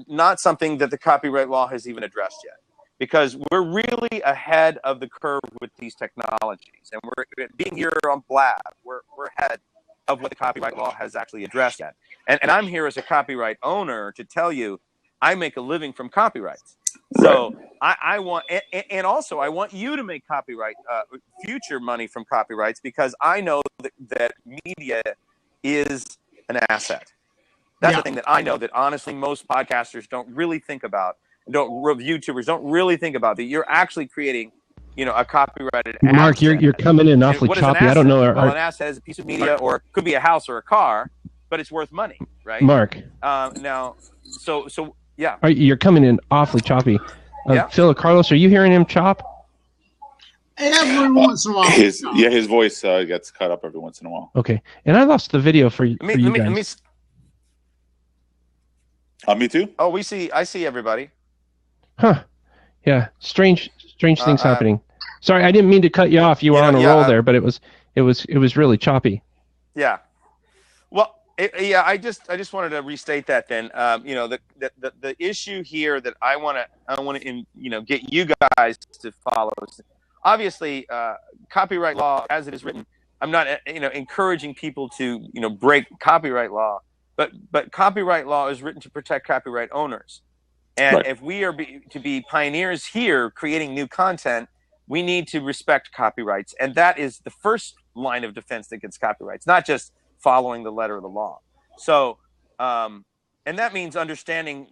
not something that the copyright law has even addressed yet, because we're really ahead of the curve with these technologies, and we're being here on Blab. We're ahead of what the copyright law has actually addressed yet. And I'm here as a copyright owner to tell you, I make a living from copyrights. So I want, and also I want you to make future money from copyrights, because I know that media is an asset. That's the thing that I know that honestly most podcasters don't really think about, YouTubers don't really think about that. You're actually creating, a copyrighted Mark, asset. you're coming in awfully what is an choppy. I don't know. Well, an asset is a piece of media, or it could be a house or a car, but it's worth money, right? Mark. Now, so yeah. You're coming in awfully choppy. Yeah. Phil, Carlos, are you hearing him chop? Every once in a while. His voice gets cut up every once in a while. Okay, and I lost the video for you guys. Me too. Oh, I see everybody. Huh? Yeah, strange things happening. Sorry, I didn't mean to cut you off. You were on a roll there, but it was really choppy. Yeah. Well, I just wanted to restate that. Then, the issue here that I want to get you guys to follow. Obviously, copyright law as it is written. I'm not encouraging people to break copyright law, but copyright law is written to protect copyright owners. And if we are to be pioneers here creating new content, we need to respect copyrights. And that is the first line of defense against copyrights, not just following the letter of the law. So, and that means understanding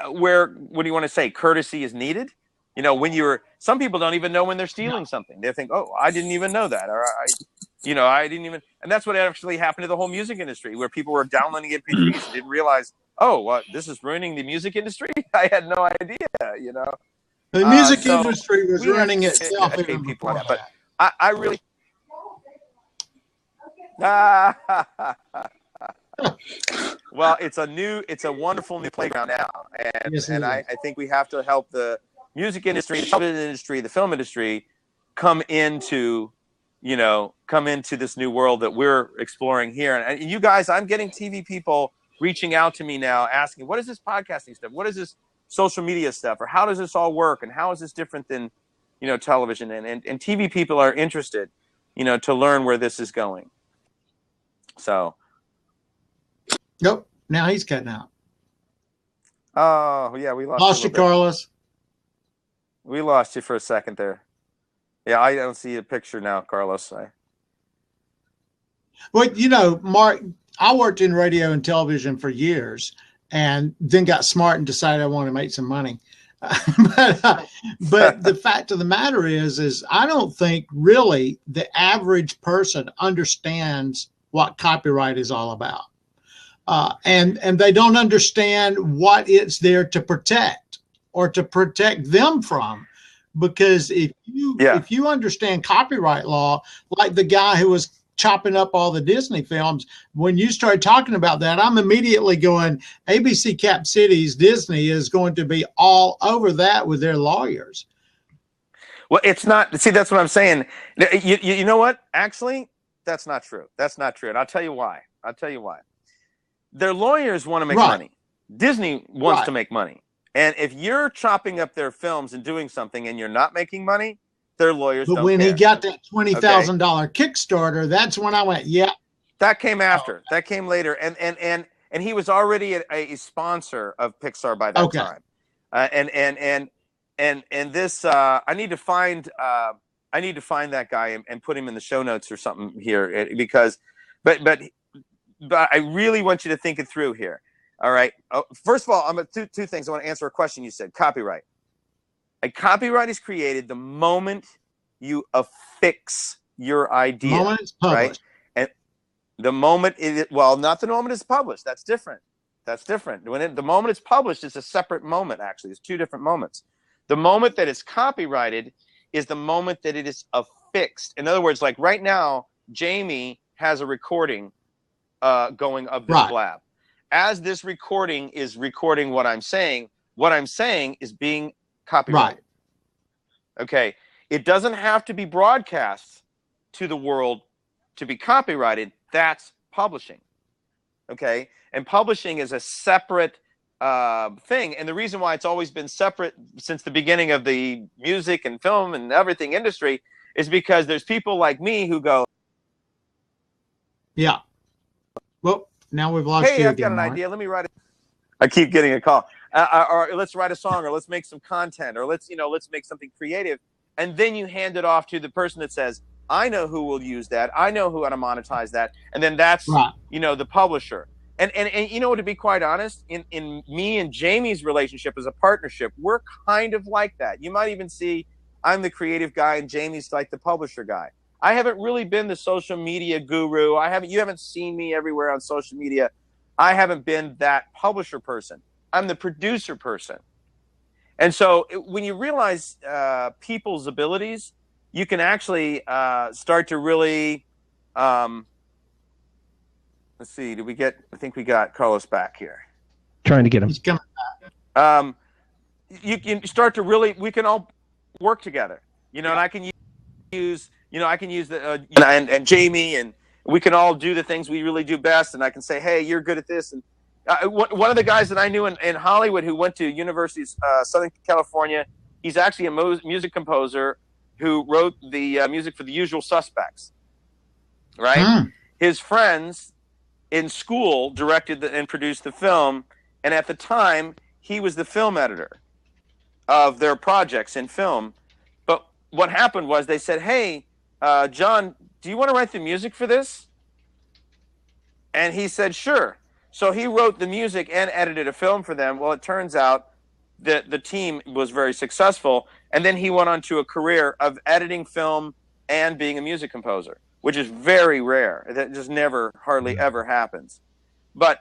what do you want to say? Courtesy is needed. Some people don't even know when they're stealing something. They think, oh, I didn't even know that. Or I didn't even, and that's what actually happened to the whole music industry, where people were downloading MP3s and didn't realize, oh, this is ruining the music industry. I had no idea, The music industry was running itself. People on that, but I really. Well, it's a wonderful new playground now, and I think we have to help the music industry, the television industry, the film industry come into this new world that we're exploring here. And you guys, I'm getting TV people reaching out to me now asking, what is this podcasting stuff? What is this social media stuff? Or how does this all work? And how is this different than, television? And TV people are interested, to learn where this is going. So. Nope. Now he's cutting out. Oh, yeah. We lost you, Carlos. We lost you for a second there. Yeah, I don't see a picture now, Carlos. Well, Mark, I worked in radio and television for years and then got smart and decided I wanted to make some money. But the fact of the matter is I don't think really the average person understands what copyright is all about. And they don't understand what it's there to protect or to protect them from. Because if you understand copyright law, like the guy who was chopping up all the Disney films, when you start talking about that, I'm immediately going, ABC Cap Cities, Disney is going to be all over that with their lawyers. Well, it's not. See, that's what I'm saying. You know what? Actually, that's not true. That's not true. And I'll tell you why. Their lawyers want to make money. Disney wants to make money. And if you're chopping up their films and doing something and you're not making money, their lawyers don't care. But when he got that $20,000 Kickstarter, that's when I went, yeah. That came after. That came later. And he was already a sponsor of Pixar by that time. And this I need to find that guy and put him in the show notes or something here, because but I really want you to think it through here. All right. First of all, I'm two things. I want to answer a question you said. Copyright. A copyright is created the moment you affix your idea. The moment it's published. Right? And the moment not the moment it's published. That's different. The moment it's published is a separate moment. Actually, it's two different moments. The moment that it's copyrighted is the moment that it is affixed. In other words, like right now, Jamie has a recording going of this blab. As this recording is recording what I'm saying is being copyrighted. Right. Okay. It doesn't have to be broadcast to the world to be copyrighted. That's publishing. Okay. And publishing is a separate thing. And the reason why it's always been separate since the beginning of the music and film and everything industry is because there's people like me who go, yeah. Well, now we've lost you. Hey, I've got an idea. Let me write it. I keep getting a call. Or let's write a song, or let's make some content, or let's make something creative. And then you hand it off to the person that says, I know who will use that. I know how to monetize that. And then that's, the publisher. And you know, to be quite honest, in me and Jamie's relationship as a partnership, we're kind of like that. You might even see I'm the creative guy and Jamie's like the publisher guy. I haven't really been the social media guru. You haven't seen me everywhere on social media. I haven't been that publisher person. I'm the producer person. And so when you realize people's abilities, you can actually start to really, let's see, I think we got Carlos back here. Trying to get him. He's coming. You can start to really, we can all work together, you know, and I can use the, and Jamie, and we can all do the things we really do best. And I can say, hey, you're good at this. And one of the guys that I knew in Hollywood who went to University of Southern California, he's actually a music composer who wrote the music for The Usual Suspects, right? His friends in school directed and produced the film, and at the time, he was the film editor of their projects in film. But what happened was they said, hey, John, do you want to write the music for this? And he said, sure. So he wrote the music and edited a film for them. Well, it turns out that the team was very successful, and then he went on to a career of editing film and being a music composer, which is very rare. That just hardly ever happens. But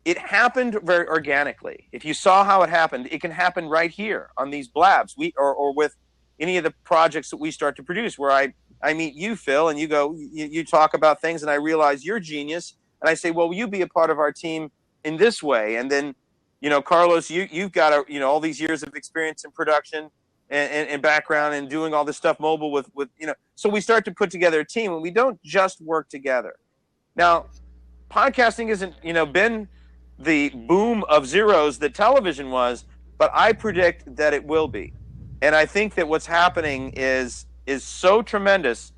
it happened very organically. If you saw how it happened, it can happen right here on these blabs, or with any of the projects that we start to produce, where I meet you, Phil, and you go, you talk about things, and I realize you're genius, and I say, well, will you be a part of our team in this way? And then, you know, Carlos, you've got all these years of experience in production and background and doing all this stuff mobile with so we start to put together a team, and we don't just work together. Now, podcasting isn't, been the boom of zeros that television was, but I predict that it will be. And I think that what's happening is so tremendous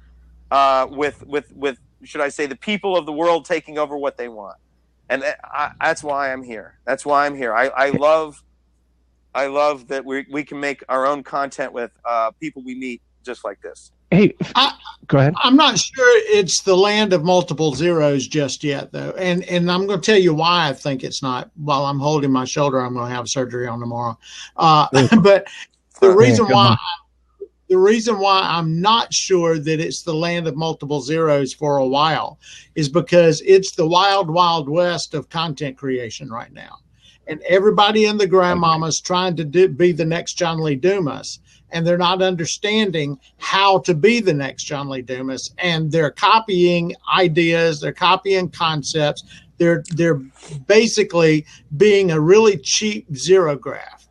with should I say, the people of the world taking over what they want. And that's why I'm here. That's why I'm here. I love that we can make our own content with people we meet just like this. Hey, go ahead. I'm not sure it's the land of multiple zeros just yet, though. And I'm going to tell you why I think it's not. While I'm holding my shoulder, I'm going to have surgery on tomorrow. But the reason why I'm not sure that it's the land of multiple zeros for a while is because it's the wild, wild west of content creation right now. And everybody and the grandmama's trying to be the next John Lee Dumas, and they're not understanding how to be the next John Lee Dumas. And they're copying ideas, they're copying concepts. They're basically being a really cheap zero graph.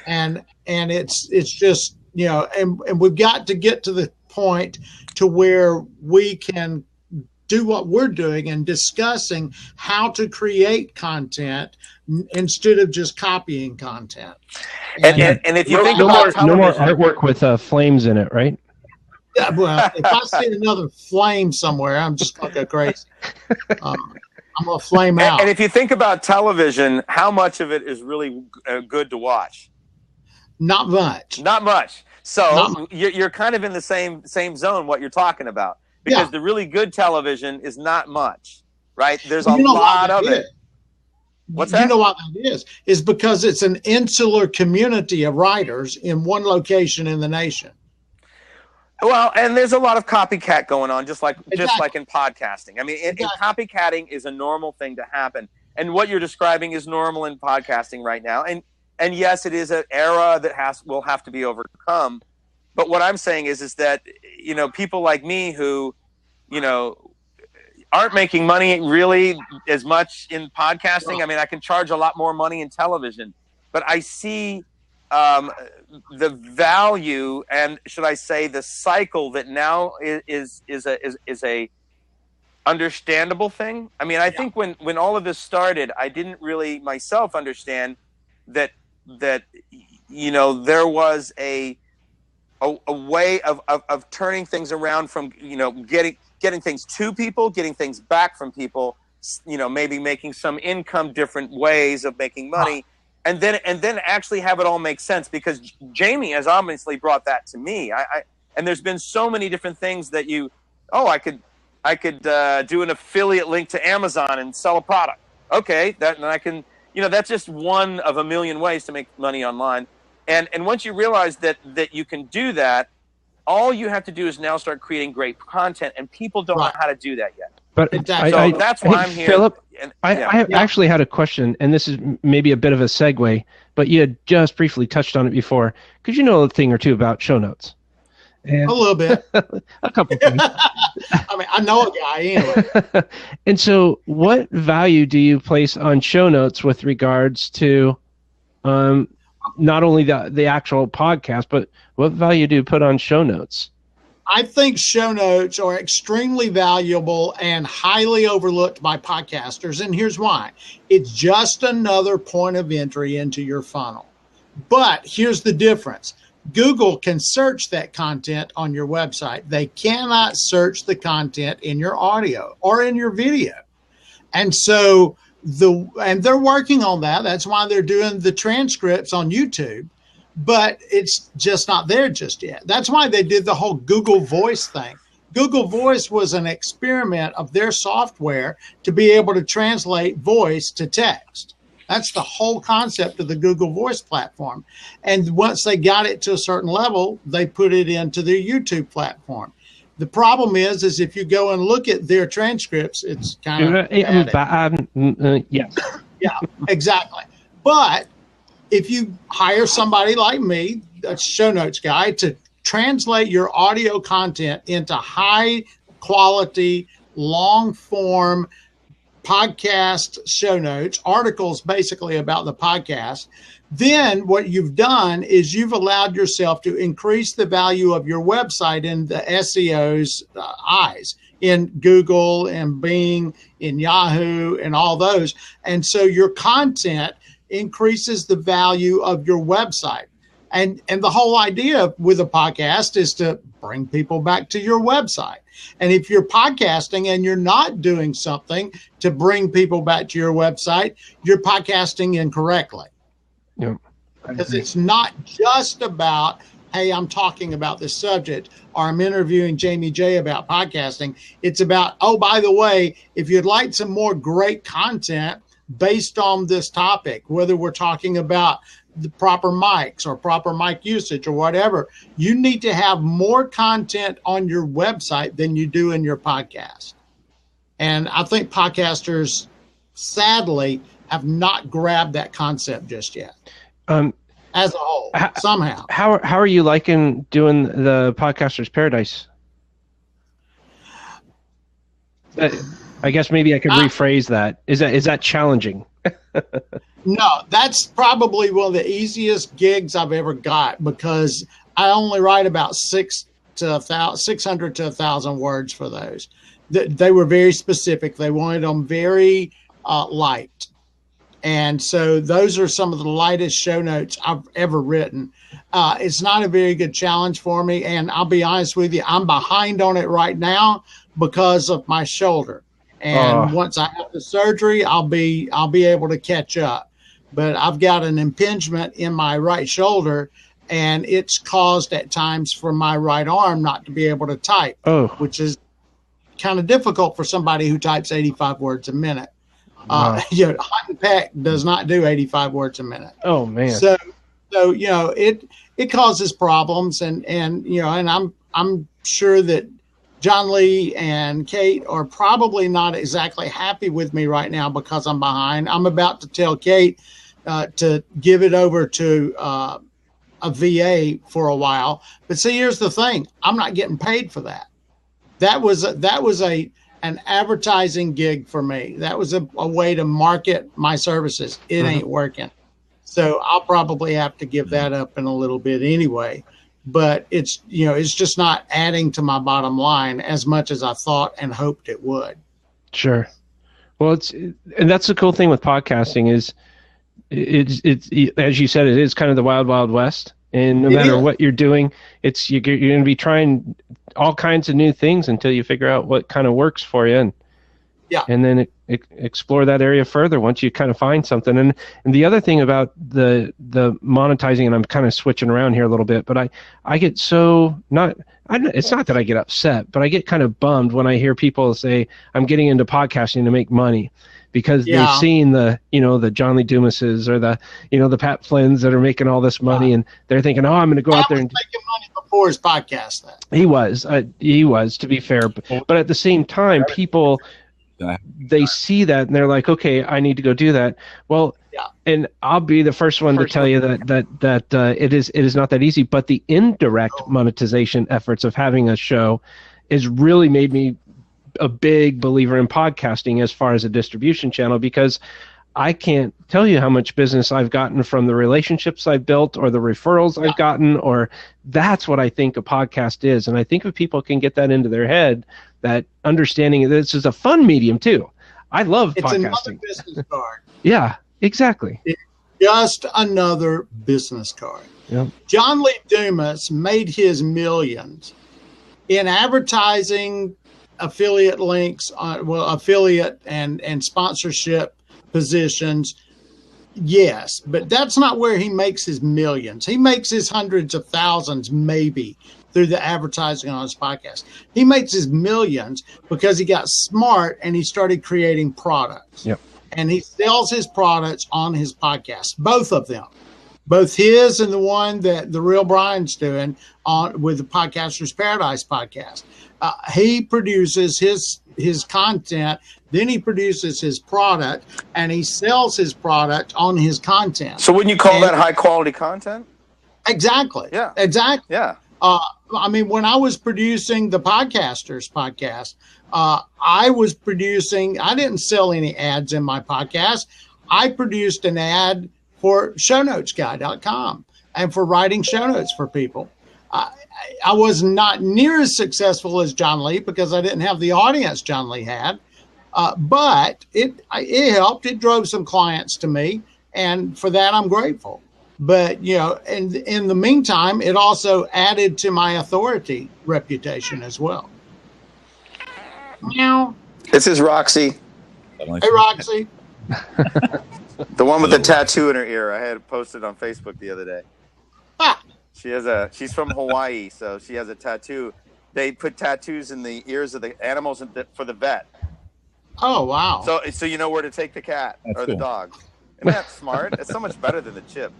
And it's just, and we've got to get to the point to where we can do what we're doing and discussing how to create content instead of just copying content. And if you think about no more artwork with flames in it, right? Yeah, well, if I see another flame somewhere, I'm just going to go crazy. I'm going to flame out. And if you think about television, how much of it is really good to watch? Not much. Not much. So you're kind of in the same zone, what you're talking about. Because the really good television is not much, right? There's a lot of it. What's that? You know what that is because it's an insular community of writers in one location in the nation. Well, and there's a lot of copycat going on, just like in podcasting. I mean, copycatting is a normal thing to happen. And what you're describing is normal in podcasting right now. And yes, it is an era that will have to be overcome. But what I'm saying is that, people like me who, aren't making money really as much in podcasting. I mean, I can charge a lot more money in television, but I see the value and, should I say, the cycle that now is a understandable thing. I mean, I think when all of this started, I didn't really myself understand that there was a way of turning things around from, getting things to people, getting things back from people, maybe making some income, different ways of making money, and then actually have it all make sense. Because Jamie has obviously brought that to me. And there's been so many different things that I could do an affiliate link to Amazon and sell a product. okay, then I can, that's just one of a million ways to make money online. And once you realize that you can do that, all you have to do is now start creating great content, and people don't know how to do that yet. But Exactly. So that's why I'm here. Philip, And, I actually had a question, and this is maybe a bit of a segue, but you had just briefly touched on it before. Could you know a thing or two about show notes? And A little bit. a couple things. I mean, I know a guy anyway. And so, what value do you place on show notes with regards to not only the actual podcast, but what value do you put on show notes? I think show notes are extremely valuable and highly overlooked by podcasters. And here's why. It's just another point of entry into your funnel. But here's the difference. Google can search that content on your website. They cannot search the content in your audio or in your video. And so they're working on that. That's why they're doing the transcripts on YouTube. But it's just not there just yet. That's why they did the whole Google Voice thing. Google Voice was an experiment of their software to be able to translate voice to text. That's the whole concept of the Google Voice platform. And once they got it to a certain level, they put it into their YouTube platform. The problem is if you go and look at their transcripts, it's kind of Yeah. Yeah, exactly. But if you hire somebody like me, a show notes guy, to translate your audio content into high quality, long form podcast show notes, articles basically about the podcast, then what you've done is you've allowed yourself to increase the value of your website in the SEO's eyes, in Google and Bing, in Yahoo and all those. And so your content increases the value of your website. And the whole idea with a podcast is to bring people back to your website. And if you're podcasting and you're not doing something to bring people back to your website, you're podcasting incorrectly. Yeah. Because it's not just about, hey, I'm talking about this subject, or I'm interviewing Jamie J about podcasting. It's about, oh, by the way, if you'd like some more great content based on this topic, whether we're talking about the proper mics or proper mic usage or whatever, you need to have more content on your website than you do in your podcast. And I think podcasters, sadly, have not grabbed that concept just yet. As a whole, somehow. How are you liking doing the Podcaster's Paradise? I guess maybe I could rephrase that. Is that challenging? No, that's probably one of the easiest gigs I've ever got, because I only write about 600 to 1,000 words for those. They were very specific. They wanted them very light. And so those are some of the lightest show notes I've ever written. It's not a very good challenge for me. And I'll be honest with you, I'm behind on it right now because of my shoulder. And once I have the surgery, I'll be able to catch up. But I've got an impingement in my right shoulder, and it's caused at times for my right arm not to be able to type, which is kind of difficult for somebody who types 85 words a minute. Hunt and Peck does not do 85 words a minute. Oh man. So it causes problems, and I'm sure that John Lee and Kate are probably not exactly happy with me right now because I'm behind. I'm about to tell Kate to give it over to a VA for a while. But see, here's the thing. I'm not getting paid for that. That was an advertising gig for me. That was a way to market my services. It ain't working. So I'll probably have to give that up in a little bit anyway. But it's just not adding to my bottom line as much as I thought and hoped it would. Sure. Well, and that's the cool thing with podcasting is it's as you said, it is kind of the wild, wild west. And no matter what you're doing, you're going to be trying all kinds of new things until you figure out what kind of works for you. And then explore that area further once you kind of find something. And the other thing about the monetizing, and I'm kind of switching around here a little bit, but I get it's not that I get upset, but I get kind of bummed when I hear people say, I'm getting into podcasting to make money. because Yeah. they've seen the John Lee Dumases or the Pat Flynn's that are making all this money, and they're thinking, oh, I'm going to go out there and making money before his podcast. he was, to be fair, but at the same time, people, they see that and they're like, okay, I need to go do that. Well, Yeah. and I'll be the first one to tell you that it is not that easy. But the indirect monetization efforts of having a show has really made me a big believer in podcasting as far as a distribution channel, because I can't tell you how much business I've gotten from the relationships I've built or the referrals I've gotten, or that's what I think a podcast is. And I think if people can get that into their head, that understanding this is a fun medium too. I love It's podcasting. another business card. Yeah, exactly. Just another business card. Yeah. John Lee Dumas made his millions in advertising, affiliate links, affiliate and sponsorship positions. Yes, but that's not where he makes his millions. He makes his hundreds of thousands, maybe, through the advertising on his podcast. He makes his millions because he got smart and he started creating products. Yep. And he sells his products on his podcast, both of them, both his and the one that the Real Brian's doing on with the Podcasters Paradise podcast. He produces his content, then he produces his product, and he sells his product on his content. So wouldn't you call that high quality content? Exactly. Yeah. Exactly. Yeah. I mean, when I was producing the Podcasters podcast, I didn't sell any ads in my podcast. I produced an ad for ShowNotesGuy.com and for writing show notes for people. I was not near as successful as John Lee because I didn't have the audience John Lee had, but it helped. It drove some clients to me, and for that I'm grateful. But, and in the meantime, it also added to my authority reputation as well. Meow. This is Roxy, Hey, Roxy. the one with the tattoo in her ear. I had it posted on Facebook the other day. Ah, She's from Hawaii, so she has a tattoo. They put tattoos in the ears of the animals for the vet. oh, wow. So you know where to take the cat or the dog. Isn't that smart? It's so much better than the chip.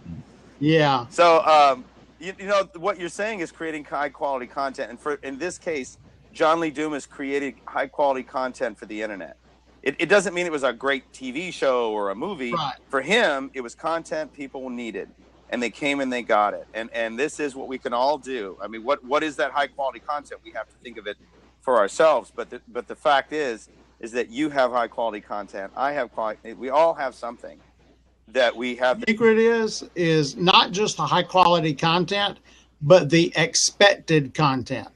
Yeah. So, you know, what you're saying is creating high quality content. And in this case, John Lee Dumas created high quality content for the internet. It doesn't mean it was a great TV show or a movie. Right. For him, it was content people needed, and they came and they got it. And this is what we can all do. I mean, what is that high quality content? We have to think of it for ourselves. But the fact is that you have high quality content. I have quality. We all have something that we have. The secret is not just the high quality content, but the expected content.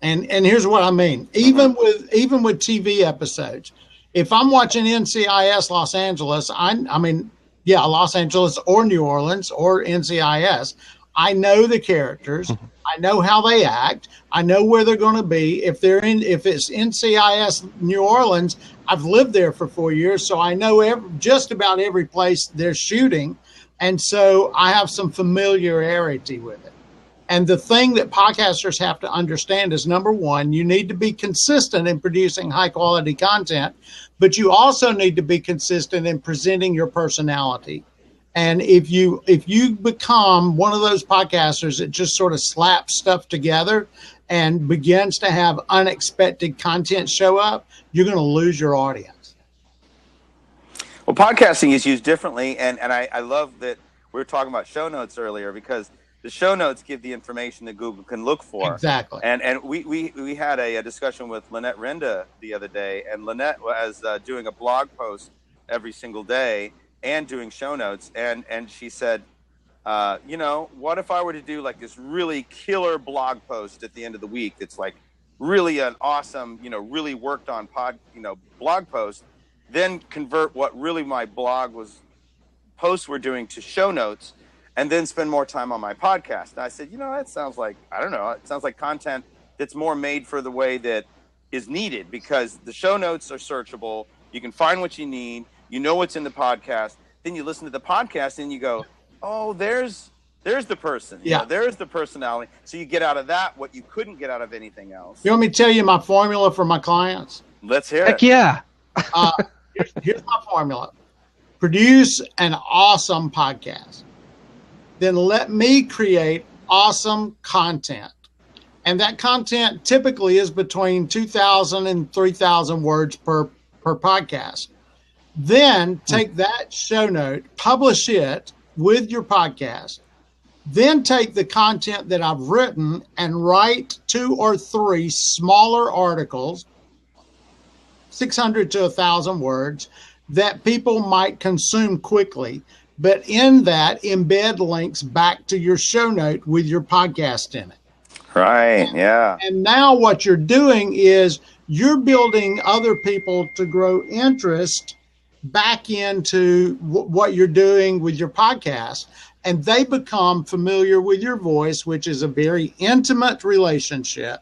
And here's what I mean. Even with TV episodes, if I'm watching NCIS Los Angeles, Los Angeles or New Orleans or NCIS, I know the characters. I know how they act. I know where they're going to be. If it's NCIS New Orleans, I've lived there for 4 years, so I know just about every place they're shooting, and so I have some familiarity with it. And the thing that podcasters have to understand is, number one, you need to be consistent in producing high quality content, but you also need to be consistent in presenting your personality. And if you become one of those podcasters that just sort of slaps stuff together and begins to have unexpected content show up, you're going to lose your audience. Well, podcasting is used differently, and I love that we were talking about show notes earlier, because the show notes give the information that Google can look for. Exactly. And we had a discussion with Lynette Renda the other day, and Lynette was doing a blog post every single day and doing show notes, and she said, what if I were to do like this really killer blog post at the end of the week that's like really an awesome, really worked on blog post, then convert what really my posts were doing to show notes, and then spend more time on my podcast. And I said, that sounds like, I don't know, it sounds like content that's more made for the way that is needed, because the show notes are searchable. You can find what you need. You know what's in the podcast. Then you listen to the podcast and you go, oh, there's the person. There's the personality. So you get out of that what you couldn't get out of anything else. You want me to tell you my formula for my clients? Let's hear Heck it. yeah. Here's my formula. Produce an awesome podcast. Then let me create awesome content. And that content typically is between 2,000 and 3,000 words per podcast. Then take that show note, publish it with your podcast. Then take the content that I've written and write 2 or 3 smaller articles, 600 to 1,000 words, that people might consume quickly. But in that, embed links back to your show note with your podcast in it. Right, yeah. And now what you're doing is you're building other people to grow interest back into what you're doing with your podcast. And they become familiar with your voice, which is a very intimate relationship.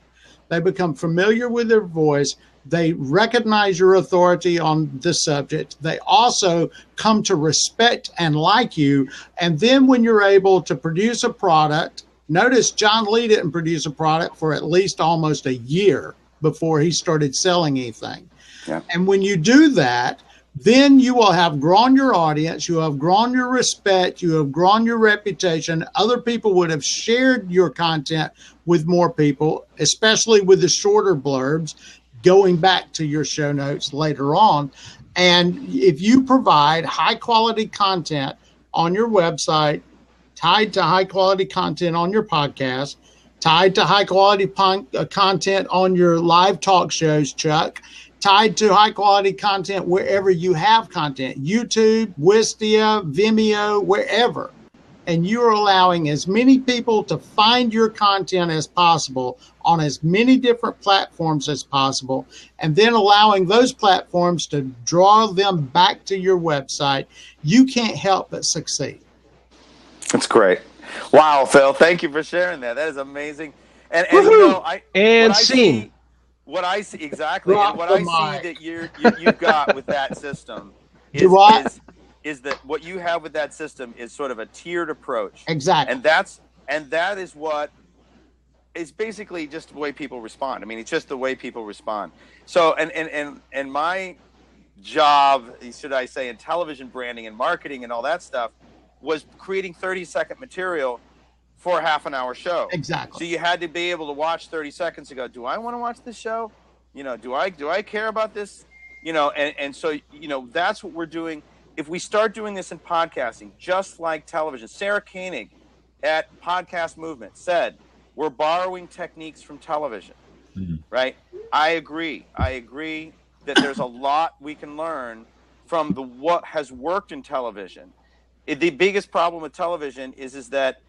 They become familiar with their voice. They recognize your authority on the subject. They also come to respect and like you. And then when you're able to produce a product, notice John Lee didn't produce a product for at least almost a year before he started selling anything. Yeah. And when you do that, then you will have grown your audience, you have grown your respect, you have grown your reputation. Other people would have shared your content with more people, especially with the shorter blurbs, going back to your show notes later on. And if you provide high quality content on your website, tied to high quality content on your podcast, tied to high quality content on your live talk shows, Chuck, tied to high quality content wherever you have content, YouTube, Wistia, Vimeo, wherever. And you're allowing as many people to find your content as possible on as many different platforms as possible, and then allowing those platforms to draw them back to your website, you can't help but succeed. That's great. Wow, Phil, thank you for sharing that. That is amazing. And you know, what I see exactly, Drop and what the I mic. see that you've got with that system is that what you have with that system is sort of a tiered approach. Exactly. And that is what is basically just the way people respond. I mean, it's just the way people respond. So and my job, should I say, in television branding and marketing and all that stuff, was creating 30-second material for a half an hour show. Exactly. So you had to be able to watch 30 seconds and go, do I want to watch this show? You know, do I care about this? You know, and so, you know, that's what we're doing. If we start doing this in podcasting, just like television, Sarah Koenig at Podcast Movement said, we're borrowing techniques from television, right? I agree that there's a lot we can learn from what has worked in television. The biggest problem with television is that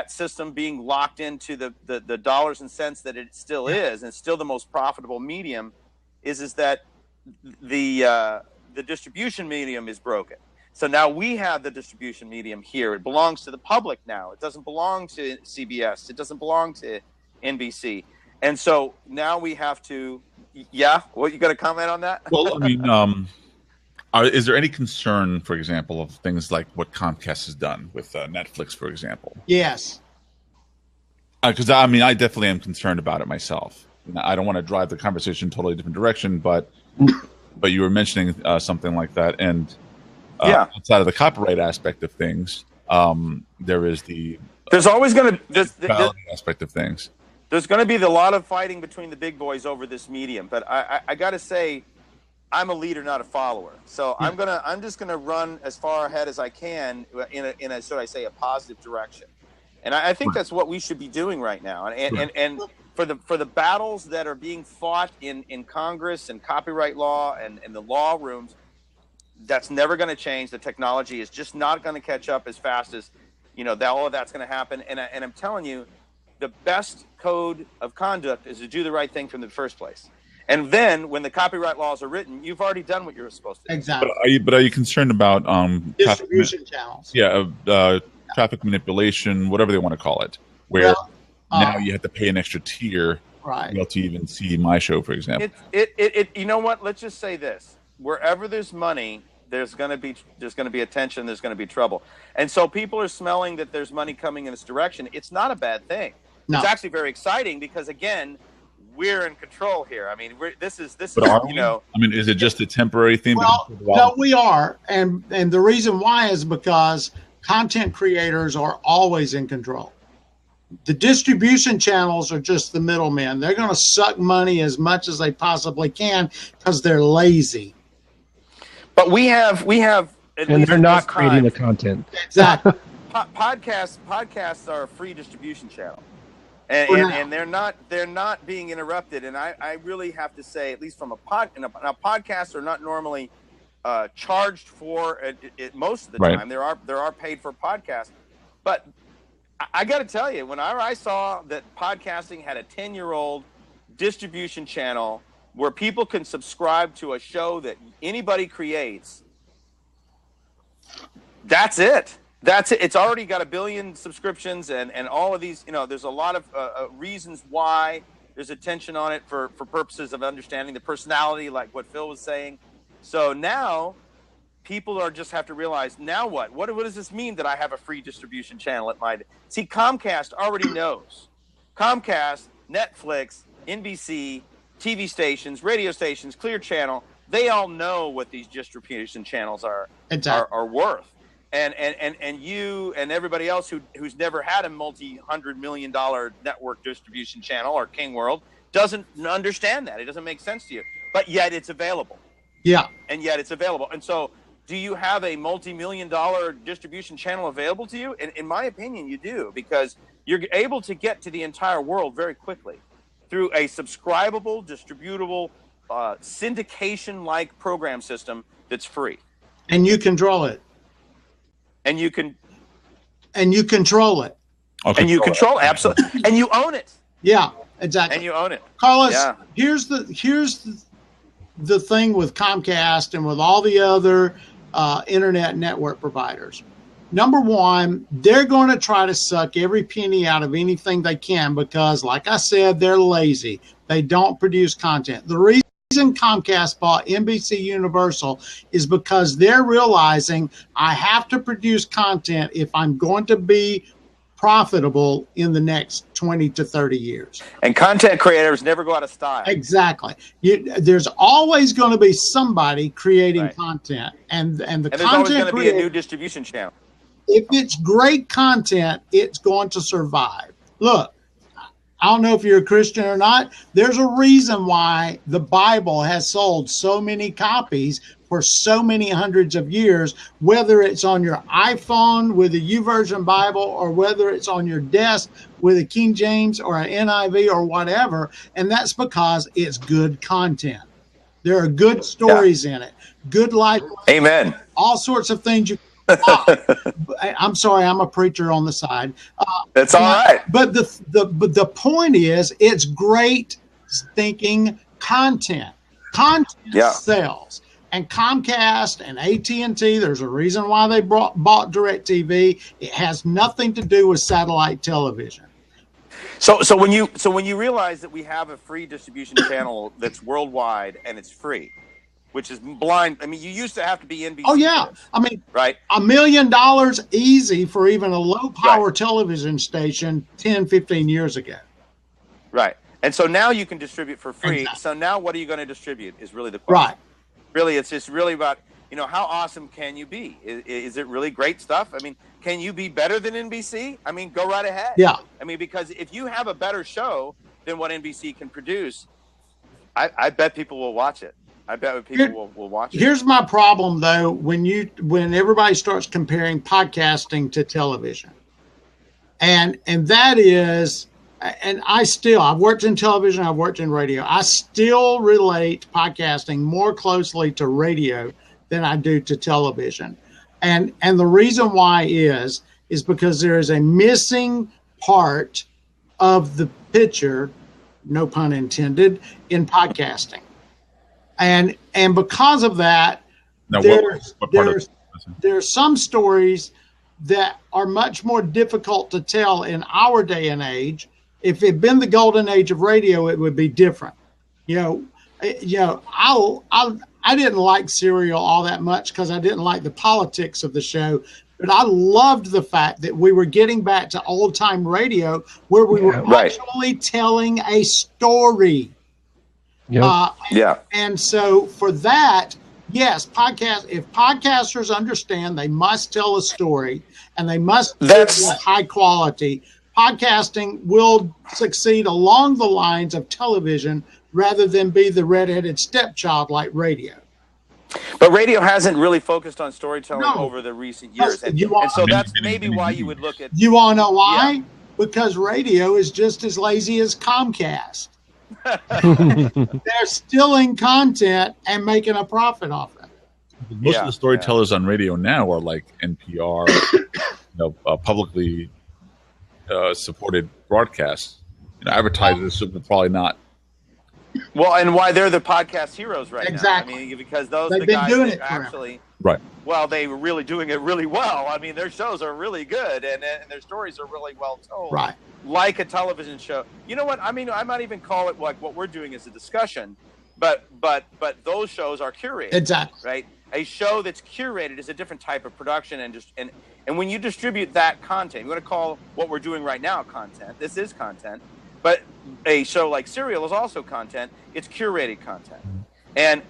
system being locked into the dollars and cents that it still is, and still the most profitable medium, is that the distribution medium is broken. So now we have the distribution medium here. It belongs to the public now. It doesn't belong to CBS. It doesn't belong to NBC. And so now we have to, what, you got to comment on that? Well, I mean, is there any concern, for example, of things like what Comcast has done with Netflix, for example? Yes. Because I mean, I definitely am concerned about it myself. I don't want to drive the conversation in a totally different direction, but you were mentioning something like that, and outside of the copyright aspect of things, there is there's always going to aspect of things. There's going to be a lot of fighting between the big boys over this medium, but I got to say, I'm a leader, not a follower. So I'm just gonna run as far ahead as I can in a should I say, a positive direction. And I think that's what we should be doing right now. And for the battles that are being fought in Congress and copyright law and the law rooms, that's never going to change. The technology is just not going to catch up as fast as, you know, all of that's going to happen. And I'm telling you, the best code of conduct is to do the right thing from the first place. And then when the copyright laws are written, you've already done what you're supposed to do. Exactly. But are you concerned about distribution channels? Yeah, traffic manipulation, whatever they want to call it, where now you have to pay an extra tier to be able to even see my show, for example. You know what? Let's just say this: wherever there's money, there's going to be attention. There's going to be trouble. And so people are smelling that there's money coming in this direction. It's not a bad thing. No. It's actually very exciting because, again, we're in control here. I mean, this is But are we? I mean, is it just a temporary thing? Well, no, we are, and the reason why is because content creators are always in control. The distribution channels are just the middlemen. They're going to suck money as much as they possibly can because they're lazy. But we have, and they're not creating the content. Exactly. Podcasts are a free distribution channel, and they're not being interrupted. And I really have to say, at least from now podcasts are not normally charged for it most of the time. There are paid for podcasts, but I got to tell you, whenever I saw that podcasting had a 10-year-old distribution channel where people can subscribe to a show that anybody creates, that's it. That's it. It's already got 1 billion subscriptions and all of these, there's a lot of reasons why there's attention on it for purposes of understanding the personality, like what Phil was saying. So now people just have to realize, now what? What does this mean that I have a free distribution channel at my... See, Comcast already knows. Comcast, Netflix, NBC, TV stations, radio stations, Clear Channel, they all know what these distribution channels are worth. And you and everybody else who's never had a multi-$100 million network distribution channel or King World doesn't understand that. It doesn't make sense to you. But yet it's available. Yeah. And yet it's available. And so do you have a multi-million-dollar distribution channel available to you? In my opinion, you do, because you're able to get to the entire world very quickly through a subscribable, distributable, syndication-like program system that's free. And you control it. And you control it. Okay. And you control it, absolutely. And you own it. Yeah, exactly. And you own it. Carlos, here's the thing with Comcast and with all the other internet network providers. Number one, they're going to try to suck every penny out of anything they can because, like I said, they're lazy. They don't produce content. The reason Comcast bought NBC Universal is because they're realizing I have to produce content if I'm going to be profitable in the next 20 to 30 years. And content creators never go out of style. Exactly. There's always going to be somebody creating content, and there's always going to be a new distribution channel. If it's great content, it's going to survive. Look, I don't know if you're a Christian or not. There's a reason why the Bible has sold so many copies for so many hundreds of years, whether it's on your iPhone with a YouVersion Bible or whether it's on your desk with a King James or an NIV or whatever. And that's because it's good content. There are good stories in it, good life. Amen. All sorts of things you I'm sorry, I'm a preacher on the side. That's all right. But the point is, it's great thinking content. Content sells. And Comcast and AT&T, there's a reason why they bought DirecTV. It has nothing to do with satellite television. So when you realize that we have a free distribution channel that's worldwide and it's free, which is blind. I mean, you used to have to be NBC. Oh, yeah. I mean, right? $1 million easy for even a low-power television station 10, 15 years ago. Right. And so now you can distribute for free. Exactly. So now what are you going to distribute is really the question. Right. Really, it's just really about, how awesome can you be? Is it really great stuff? I mean, can you be better than NBC? I mean, go right ahead. Yeah. I mean, because if you have a better show than what NBC can produce, I bet people will watch it. I bet people will watch it. Here's my problem, though, when everybody starts comparing podcasting to television. And that is, and I've worked in television, I've worked in radio. I still relate podcasting more closely to radio than I do to television. And the reason why is because there is a missing part of the picture, no pun intended, in podcasting. And because of that, there's some stories that are much more difficult to tell in our day and age. If it had been the golden age of radio, it would be different. I didn't like Serial all that much because I didn't like the politics of the show. But I loved the fact that we were getting back to old time radio where we were Right. actually telling a story. Yep. Yeah. And so for that, yes, if podcasters understand they must tell a story and they must do it with high quality, podcasting will succeed along the lines of television rather than be the redheaded stepchild like radio. But radio hasn't really focused on storytelling No. over the recent years. And You want- so that's maybe why you would look at You want to know why? Because radio is just as lazy as Comcast. They're stealing content and making a profit off it. Most Yeah, of the storytellers on radio now are like NPR, publicly supported broadcasts. Advertisers will probably not. Well, and why they're the podcast heroes right Exactly. now. I mean, because those They've the been guys doing that it forever. actually, Right. well, they were really doing it really well. I mean, their shows are really good, and their stories are really well told. Right. Like a television show. You know what? I mean, I might even call it like what we're doing is a discussion, but those shows are curated. Exactly. Right. A show that's curated is a different type of production, and when you distribute that content, you want to call what we're doing right now content. This is content, but a show like Serial is also content. It's curated content, and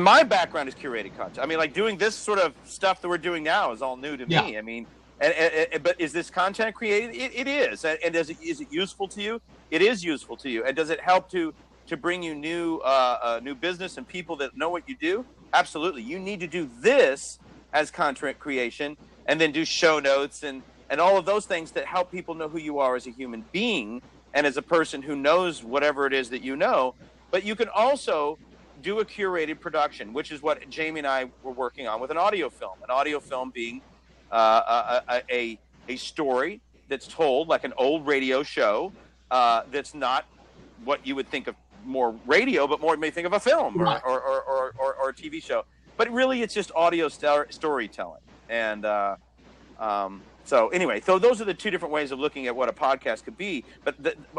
my background is curated content. I mean, like doing this sort of stuff that we're doing now is all new to Yeah. me. I mean, but is this content created? It is, and is it useful to you? It is useful to you, and does it help to bring you new business and people that know what you do? Absolutely. You need to do this as content creation, and then do show notes and all of those things that help people know who you are as a human being and as a person who knows whatever it is that you know. But you can also do a curated production, which is what Jamie and I were working on with an audio film. An audio film being a story that's told like an old radio show that's not what you would think of more radio, but more you may think of a film or a TV show. But really, it's just audio storytelling. And so anyway, so those are the two different ways of looking at what a podcast could be. But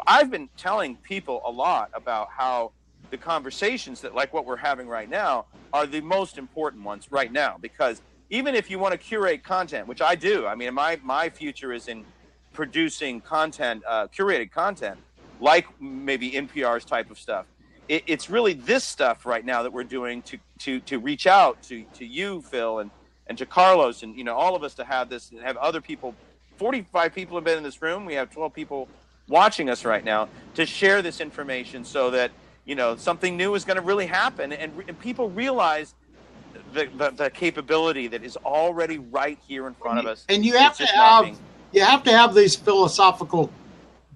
I've been telling people a lot about how the conversations that like what we're having right now are the most important ones right now, because even if you want to curate content, which I do, I mean, my future is in producing content, curated content, like maybe NPR's type of stuff. It's really this stuff right now that we're doing to reach out to you, Phil, and to Carlos, and all of us to have this, and have other people. 45 people have been in this room. We have 12 people watching us right now to share this information, so that something new is going to really happen, and people realize the capability that is already right here in front of us. And you have to have these philosophical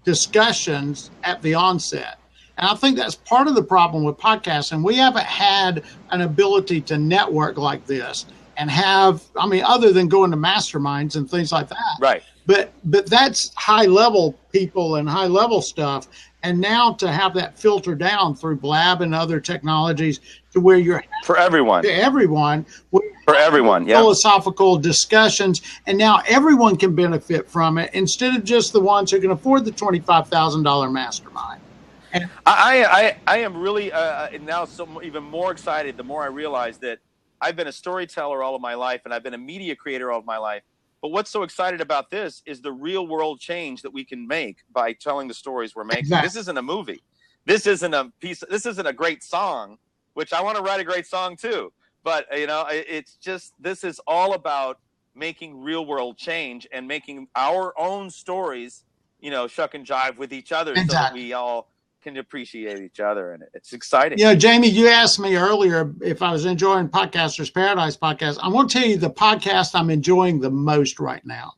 discussions at the onset. And I think that's part of the problem with podcasting. We haven't had an ability to network like this and other than going to masterminds and things like that. Right. But that's high level people and high level stuff. And now to have that filter down through Blab and other technologies to where you're for everyone, yeah. Philosophical discussions, and now everyone can benefit from it instead of just the ones who can afford the $25,000 mastermind. And I am really now even more excited the more I realize that I've been a storyteller all of my life, and I've been a media creator all of my life. But what's so excited about this is the real world change that we can make by telling the stories we're making. Exactly. This isn't a movie. This isn't a great song, which I want to write a great song too. But it's just, this is all about making real world change and making our own stories, shuck and jive with each other. Exactly. So that we all can appreciate each other, and it's exciting. Jamie, you asked me earlier if I was enjoying Podcasters Paradise podcast. I want to tell you the podcast I'm enjoying the most right now.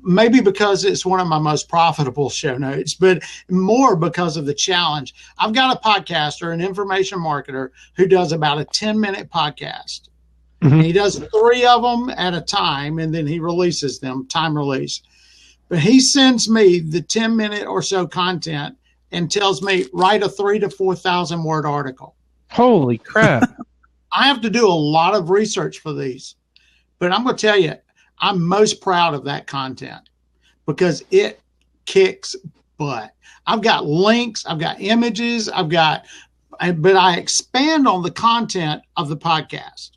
Maybe because it's one of my most profitable show notes, but more because of the challenge. I've got a podcaster, an information marketer, who does about a 10-minute podcast. Mm-hmm. He does 3 of them at a time, and then he releases them, time release. But he sends me the 10-minute or so content and tells me, write a 3,000 to 4,000 word article. Holy crap. I have to do a lot of research for these. But I'm going to tell you, I'm most proud of that content because it kicks butt. I've got links, I've got images, but I expand on the content of the podcast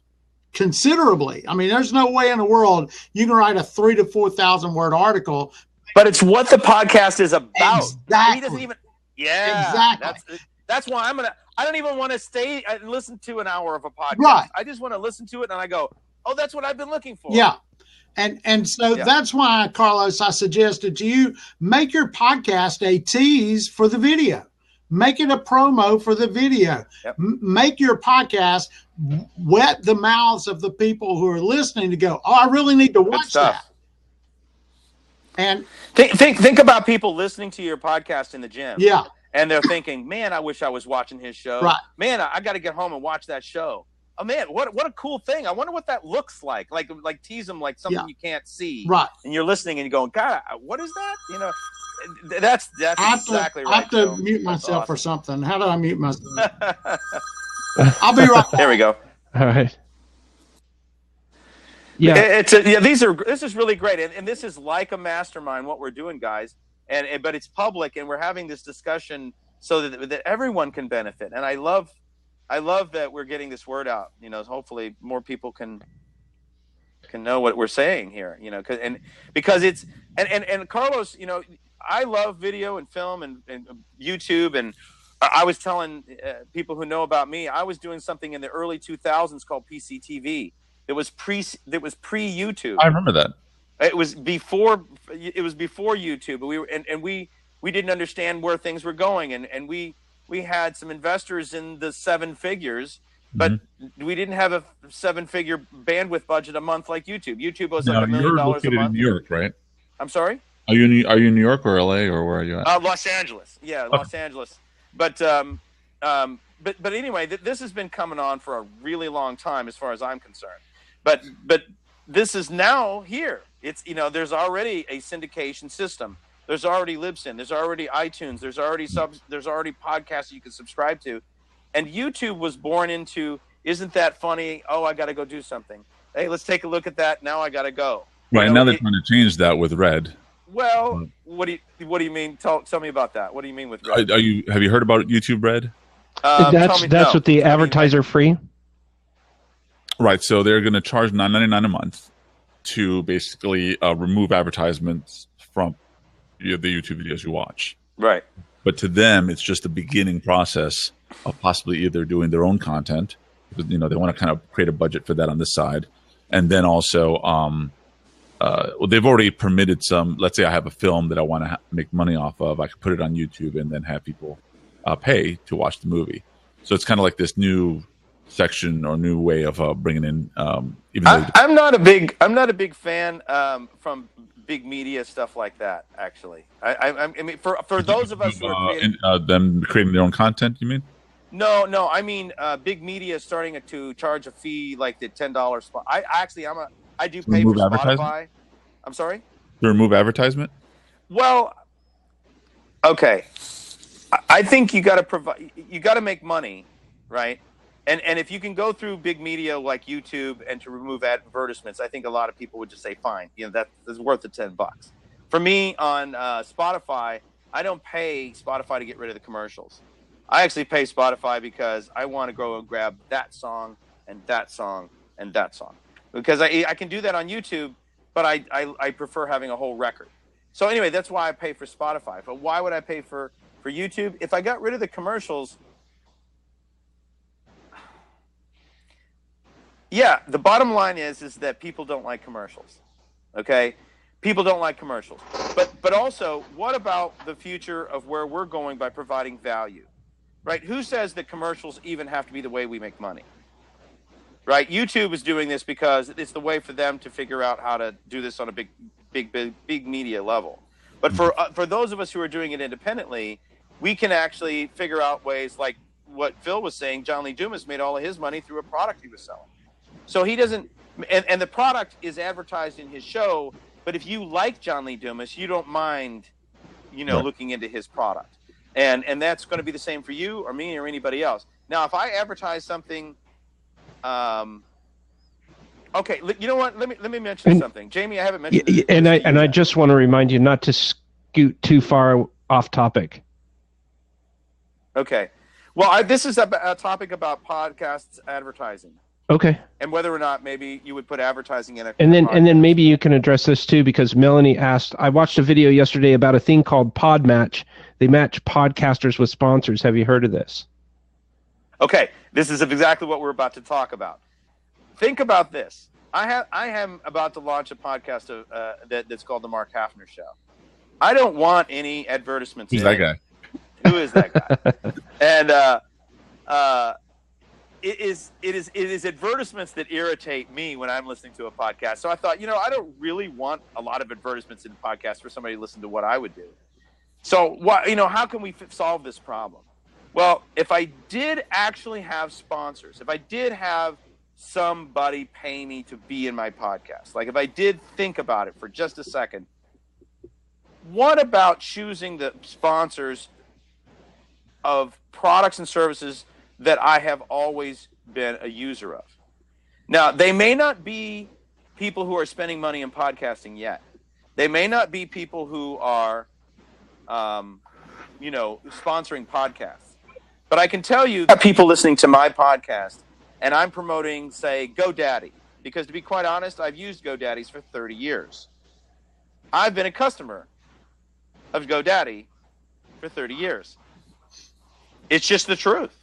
considerably. I mean, there's no way in the world you can write a 3,000 to 4,000 word article. But it's what the podcast is about. Exactly. He doesn't even. Yeah, Exactly. That's why I don't even want to stay and listen to an hour of a podcast. Right. I just want to listen to it and I go, oh, that's what I've been looking for. Yeah. And so that's why, Carlos, I suggested to you, make your podcast a tease for the video. Make it a promo for the video. Yep. Make your podcast wet the mouths of the people who are listening to go, oh, I really need to watch that. And think about people listening to your podcast in the gym. Yeah. And they're thinking, man, I wish I was watching his show. Right. Man, I got to get home and watch that show. Oh man, what a cool thing! I wonder what that looks like. Like tease them like something you can't see. Right. And you're listening and you're going, God, what is that? You know, that's exactly right. I have to mute myself for something. How do I mute myself? I'll be right back. There we go. All right. Yeah. This is really great, and this is like a mastermind. What we're doing, guys, but it's public, and we're having this discussion so that everyone can benefit. And I love that we're getting this word out. You know, hopefully more people can know what we're saying here. You know, because it's and Carlos, you know, I love video and film and YouTube, and I was telling people who know about me, I was doing something in the early 2000s called PCTV. It was pre YouTube. I remember that. It was before YouTube, but we didn't understand where things were going, and we had some investors in the 7 figures, but we didn't have a 7-figure bandwidth budget a month like YouTube. YouTube was like $1 million you're a located month. in New York, right? I'm sorry? Are you in New York or LA or where are you at? Los Angeles. Yeah, Los Angeles. But anyway, this has been coming on for a really long time as far as I'm concerned. But this is now here. It's, you know, there's already a syndication system. There's already Libsyn. There's already iTunes. There's already podcasts you can subscribe to. And YouTube was born into, isn't that funny? Oh, I got to go do something. Hey, let's take a look at that. Now I got to go. Right. Now they're trying to change that with Red. Well, what do you mean? Tell me about that. What do you mean with Red? Have you heard about YouTube Red? That's with the advertiser free. Right. So they're going to charge $9.99 a month to basically remove advertisements from the YouTube videos you watch. Right. But to them, it's just the beginning process of possibly either doing their own content, because, you know, they want to kind of create a budget for that on this side, and then also, they've already permitted some. Let's say I have a film that I want to make money off of. I could put it on YouTube and then have people pay to watch the movie. So it's kind of like this new section or new way of bringing in. I'm not a big fan from big media stuff like that. Actually, I mean for those of us who are creating, them creating their own content. You mean? No. I mean big media starting to charge a fee like the $10 spot. I do pay for Spotify. I'm sorry? To remove advertisement? Well, okay. I think you got to make money, right? And if you can go through big media like YouTube and to remove advertisements, I think a lot of people would just say, fine, you know, that is worth the $10. For me on Spotify, I don't pay Spotify to get rid of the commercials. I actually pay Spotify because I want to go and grab that song and that song and that song. Because I can do that on YouTube, but I prefer having a whole record. So anyway, that's why I pay for Spotify. But why would I pay for YouTube? If I got rid of the commercials, yeah, the bottom line is that people don't like commercials. Okay? People don't like commercials. But also, what about the future of where we're going by providing value? Right? Who says that commercials even have to be the way we make money? Right? YouTube is doing this because it's the way for them to figure out how to do this on a big media level. But for those of us who are doing it independently, we can actually figure out ways like what Phil was saying. John Lee Dumas made all of his money through a product he was selling. So he doesn't, and the product is advertised in his show. But if you like John Lee Dumas, you don't mind, looking into his product, and that's going to be the same for you or me or anybody else. Now, if I advertise something. Okay, you know what? Let me mention something, Jamie. I haven't mentioned. I just want to remind you not to scoot too far off topic. Okay, well, this is a topic about podcasts advertising, Okay. and whether or not maybe you would put advertising in it. And then maybe you can address this too, because Melanie asked. I watched a video yesterday about a thing called Podmatch. They match podcasters with sponsors. Have you heard of this? Okay, this is exactly what we're about to talk about. Think about this. I am about to launch a podcast that's called The Mark Hafner Show. I don't want any advertisements. Who's that guy? Who is that guy? And it is advertisements that irritate me when I'm listening to a podcast. So I thought, I don't really want a lot of advertisements in a podcast for somebody to listen to what I would do. So how can we solve this problem? Well, if I did actually have sponsors, if I did have somebody pay me to be in my podcast, like if I did think about it for just a second, what about choosing the sponsors of products and services that I have always been a user of? Now, they may not be people who are spending money in podcasting yet. They may not be people who are, sponsoring podcasts. But I can tell you that people listening to my podcast, and I'm promoting, say, GoDaddy. Because to be quite honest, I've used GoDaddies for 30 years. I've been a customer of GoDaddy for 30 years. It's just the truth.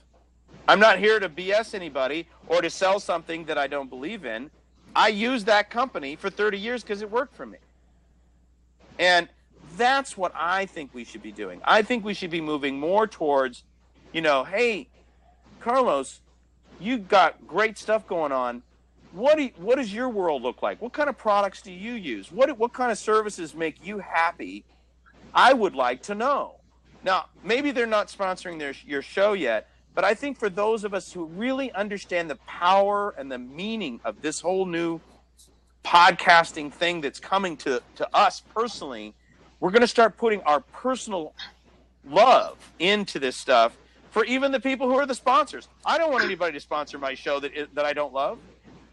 I'm not here to BS anybody or to sell something that I don't believe in. I used that company for 30 years because it worked for me. And that's what I think we should be doing. I think we should be moving more towards, hey, Carlos, you've got great stuff going on. What does your world look like? What kind of products do you use? What kind of services make you happy? I would like to know. Now, maybe they're not sponsoring your show yet, but I think for those of us who really understand the power and the meaning of this whole new podcasting thing that's coming to us personally, we're going to start putting our personal love into this stuff for even the people who are the sponsors. I don't want anybody to sponsor my show that I don't love.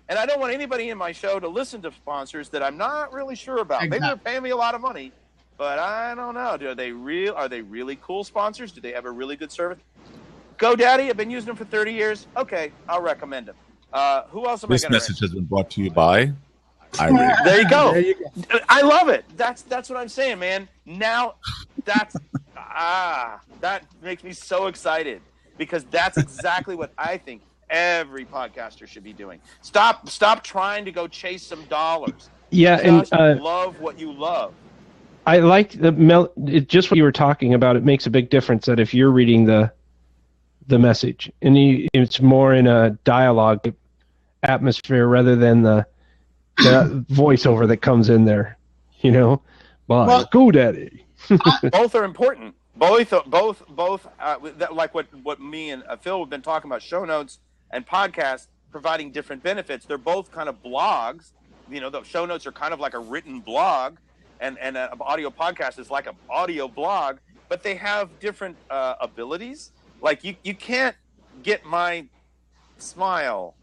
And I don't want anybody in my show to listen to sponsors that I'm not really sure about. Exactly. Maybe they're paying me a lot of money, but I don't know. Are they really cool sponsors? Do they have a really good service? GoDaddy, I've been using them for 30 years. Okay, I'll recommend them. Who else am I going to This message has been brought to you by iRig. There you go. There you go. I love it. That's what I'm saying, man. Now, that makes me so excited because that's exactly what I think every podcaster should be doing. Stop trying to go chase some dollars. Yeah, Just and love what you love. I like just what you were talking about. It makes a big difference that if you're reading the message and it's more in a dialogue atmosphere rather than the voiceover that comes in there, by GoDaddy. Both are important. Both. Like what me and Phil have been talking about, show notes and podcasts providing different benefits. They're both kind of blogs. The show notes are kind of like a written blog, and an audio podcast is like an audio blog, but they have different abilities. Like you can't get my smile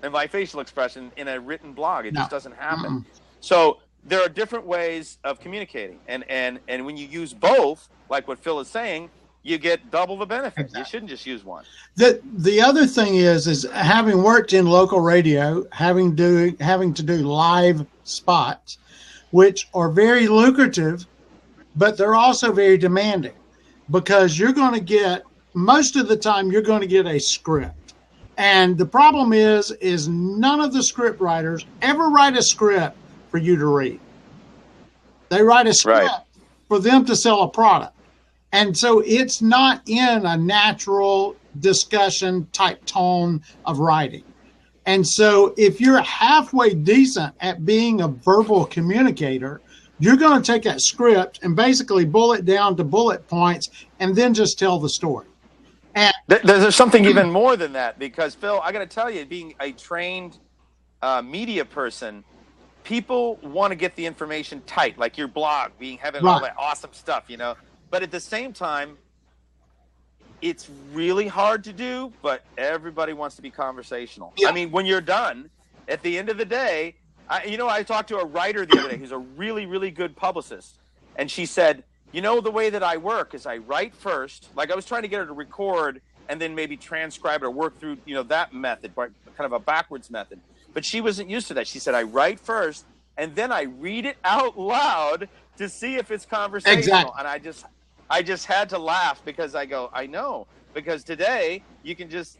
and my facial expression in a written blog. It just doesn't happen. So there are different ways of communicating, and when you use both, like what Phil is saying, you get double the benefits. Exactly. You shouldn't just use one. The other thing is having worked in local radio, having to do live spots, which are very lucrative, but they're also very demanding because you're going to get, most of the time, you're going to get a script. And the problem is none of the script writers ever write a script for you to read. They write a script for them to sell a product. And so it's not in a natural discussion type tone of writing. And so if you're halfway decent at being a verbal communicator, you're going to take that script and basically bullet down to bullet points and then just tell the story. And There's something even more than that because, Phil, I got to tell you, being a trained media person, people want to get the information tight, like your blog, having all that awesome stuff, But at the same time, it's really hard to do, but everybody wants to be conversational. Yeah. I mean, when you're done, at the end of the day, I talked to a writer the other day who's a really, really good publicist, and she said, the way that I work is I write first. Like I was trying to get her to record and then maybe transcribe it or work through, that method, right? Kind of a backwards method. But she wasn't used to that. She said, I write first and then I read it out loud to see if it's conversational. Exactly. And I just had to laugh because I go, I know, because today you can just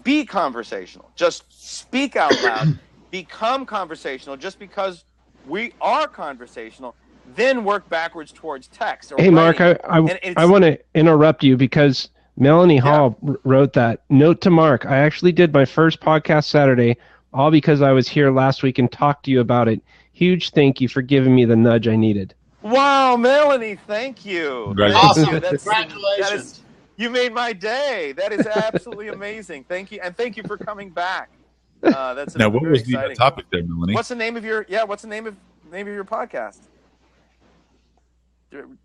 be conversational, just speak out loud, become conversational just because we are conversational, then work backwards towards text. Or Hey, Mark, writing. I want to interrupt you because Melanie Hall wrote that. Note to Mark, I actually did my first podcast Saturday, all because I was here last week and talked to you about it. Huge thank you for giving me the nudge I needed. Wow, Melanie, thank you. Congratulations. Thank you. Congratulations. You made my day. That is absolutely amazing. Thank you, and thank you for coming back. That's Now, what very was the exciting. topic there, Melanie? What's the name of your podcast?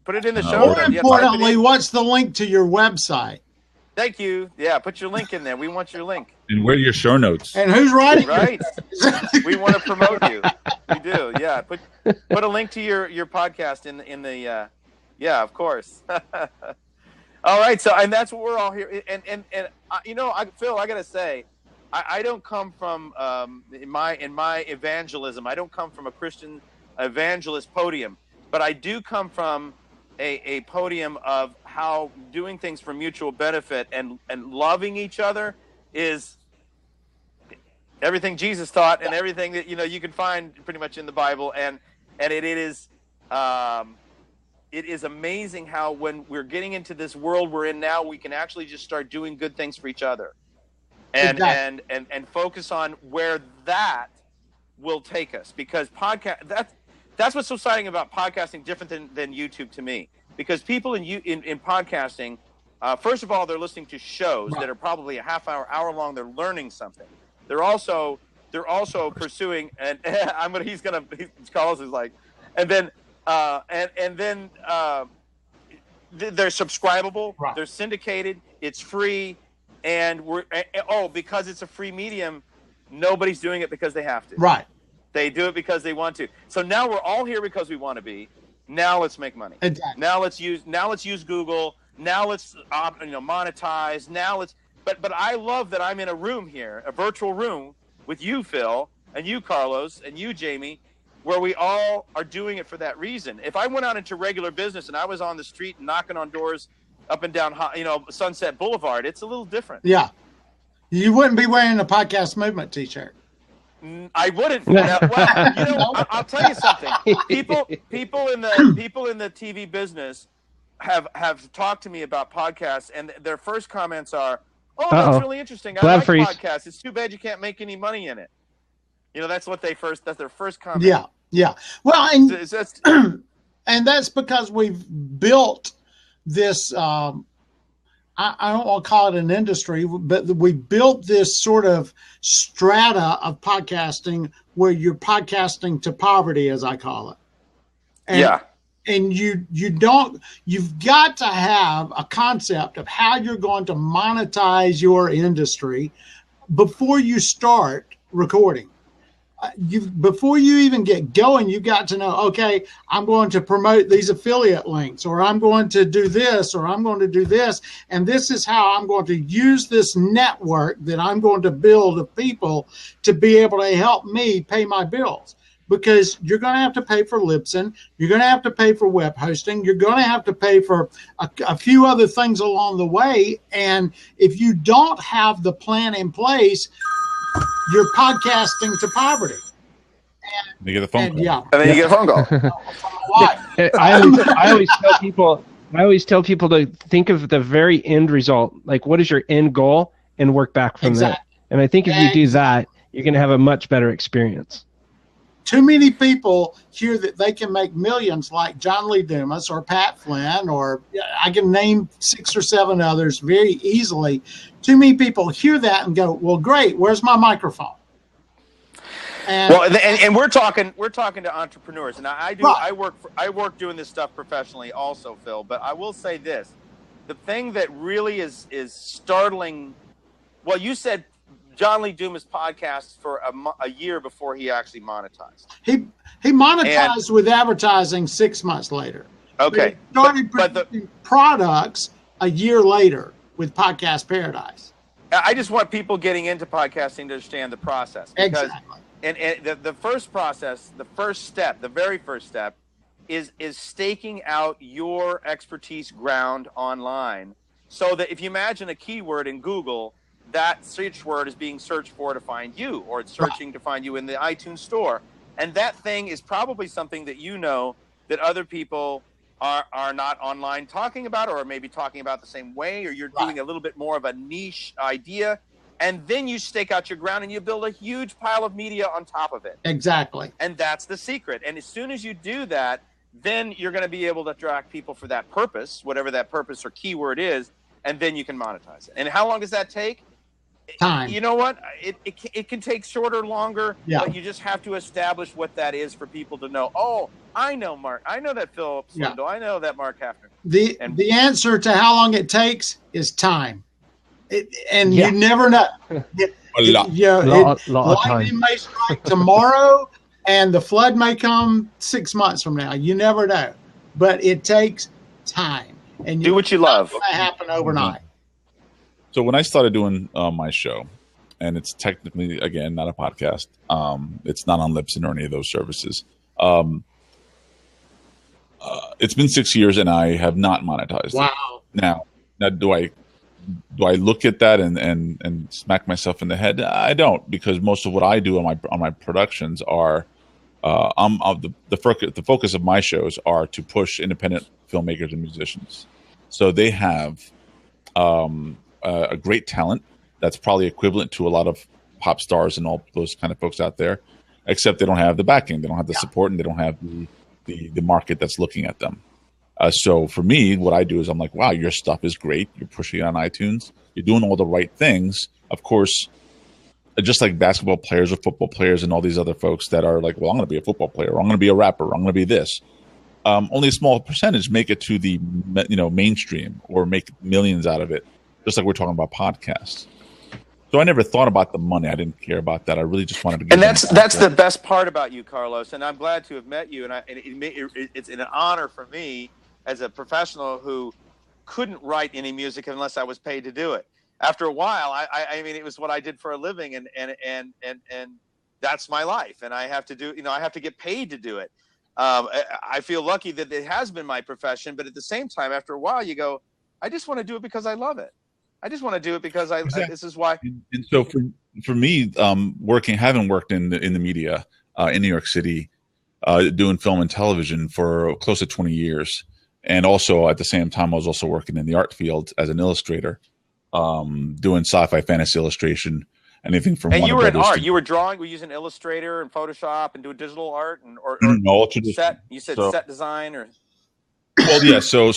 Put it in the show More notes. Yeah, type it importantly, in. what's the link to your website? Thank you. Yeah, put your link in there. We want your link. And where are your show notes? And who's writing? Right. We want to promote you. We do. Yeah. Put a link to your podcast in the yeah, of course. All right. So, and that's what we're all here. And Phil, I got to say, I don't come from in my evangelism. I don't come from a Christian evangelist podium, but I do come from a podium of how doing things for mutual benefit and loving each other is everything Jesus taught and everything that you can find pretty much in the Bible, and it is amazing how when we're getting into this world we're in now, we can actually just start doing good things for each other, and focus on where that will take us, because that's what's so exciting about podcasting, different than YouTube to me, because people in podcasting, first of all, they're listening to shows that are probably a half hour long. They're learning something. They're also pursuing, and Carlos is like, and then they're subscribable. Right. They're syndicated. It's free, and because it's a free medium, nobody's doing it because they have to. Right. They do it because they want to. So now we're all here because we want to be. Now let's make money. Exactly. Now let's use Google. Now let's monetize. But I love that I'm in a room here, a virtual room with you, Phil, and you, Carlos, and you, Jamie, where we all are doing it for that reason. If I went out into regular business and I was on the street and knocking on doors up and down, Sunset Boulevard, it's a little different. Yeah. You wouldn't be wearing a Podcast Movement t-shirt. I wouldn't. I'll tell you something. People in the TV business have talked to me about podcasts, and their first comments are, "Oh, that's really interesting. I like podcasts. It's too bad you can't make any money in it." That's their first comment. Yeah. Well, and and that's because we've built this. I don't want to call it an industry, but we built this sort of strata of podcasting where you're podcasting to poverty, as I call it. And you've got to have a concept of how you're going to monetize your industry before you start recording. Before you even get going, you've got to know, okay, I'm going to promote these affiliate links, or I'm going to do this, or I'm going to do this. And this is how I'm going to use this network that I'm going to build of people to be able to help me pay my bills. Because you're going to have to pay for Libsyn. You're going to have to pay for web hosting. You're going to have to pay for a few other things along the way. And if you don't have the plan in place, you're podcasting to poverty. You get a phone call. And then you get a phone call. I always tell people to think of the very end result. Like, what is your end goal, and work back from that. And I think if you do that, you're going to have a much better experience. Too many people hear that they can make millions like John Lee Dumas or Pat Flynn, or I can name 6 or 7 others very easily. Too many people hear that and go, well, great, where's my microphone? And we're talking to entrepreneurs, and I work doing this stuff professionally also, Phil. But I will say this: the thing that really is startling. Well, you said John Lee Dumas podcasts for a year before he actually monetized. He monetized with advertising 6 months later. Okay, but he started producing products a year later. with Podcast Paradise. I just want people getting into podcasting to understand the process. Because, Exactly. And the first process, the very first step is staking out your expertise ground online, so that if you imagine a keyword in Google, that search word is being searched for to find you, or it's searching to find you in the iTunes store. And that thing is probably something that you know that other people are not online talking about, or maybe talking about the same way, or you're doing a little bit more of a niche idea. And then you stake out your ground and you build a huge pile of media on top of it. Exactly. And that's the secret. And as soon as you do that, then you're going to be able to attract people for that purpose, whatever that purpose or keyword is, and then you can monetize it. And how long does that take? Time. You know what? It can take shorter, longer, Yeah. but you just have to establish what that is for people to know. Oh, I know Mark. I know that Philip Swindle. I know that Mark Hafner. The answer to how long it takes is time. You never know. A lot. Lot of lightning time. may strike tomorrow, and the flood may come 6 months from now. You never know, but it takes time. And Do what you love. It's not going to happen overnight. So when I started doing my show, and it's technically, again, not a podcast. It's not on Libsyn or any of those services. It's been 6 years, and I have not monetized it. Wow. Now, do I look at that and smack myself in the head? I don't, because most of what I do on my productions are the focus of my shows are to push independent filmmakers and musicians. So they have a great talent that's probably equivalent to a lot of pop stars and all those kind of folks out there, except they don't have the backing, they don't have the support, and they don't have the market that's looking at them. So for me, what I do is I'm like, wow, your stuff is great. You're pushing it on iTunes. You're doing all the right things. Of course, just like basketball players or football players and all these other folks that are like, well, I'm going to be a football player. Or I'm going to be a rapper. Or I'm going to be this. Only a small percentage make it to the mainstream or make millions out of it. Just like we're talking about podcasts. So I never thought about the money. I didn't care about that. I really just wanted to get. And that's the best part about you, Carlos. And I'm glad to have met you. And it's an honor for me as a professional who couldn't write any music unless I was paid to do it. After a while, I mean, it was what I did for a living, and that's my life. And I have to do, I have to get paid to do it. I feel lucky that it has been my profession, but at the same time, after a while, you go, I just want to do it because I love it. I just want to do it because this is why. And so for me, having worked in the media in New York City, doing film and television for close to 20 years, and also at the same time, I was also working in the art field as an illustrator, doing sci-fi fantasy illustration, anything from. And Warner you were in Brothers art. You were drawing. Were you using Illustrator and Photoshop and doing digital art or set? You said set design or. Well, yeah. So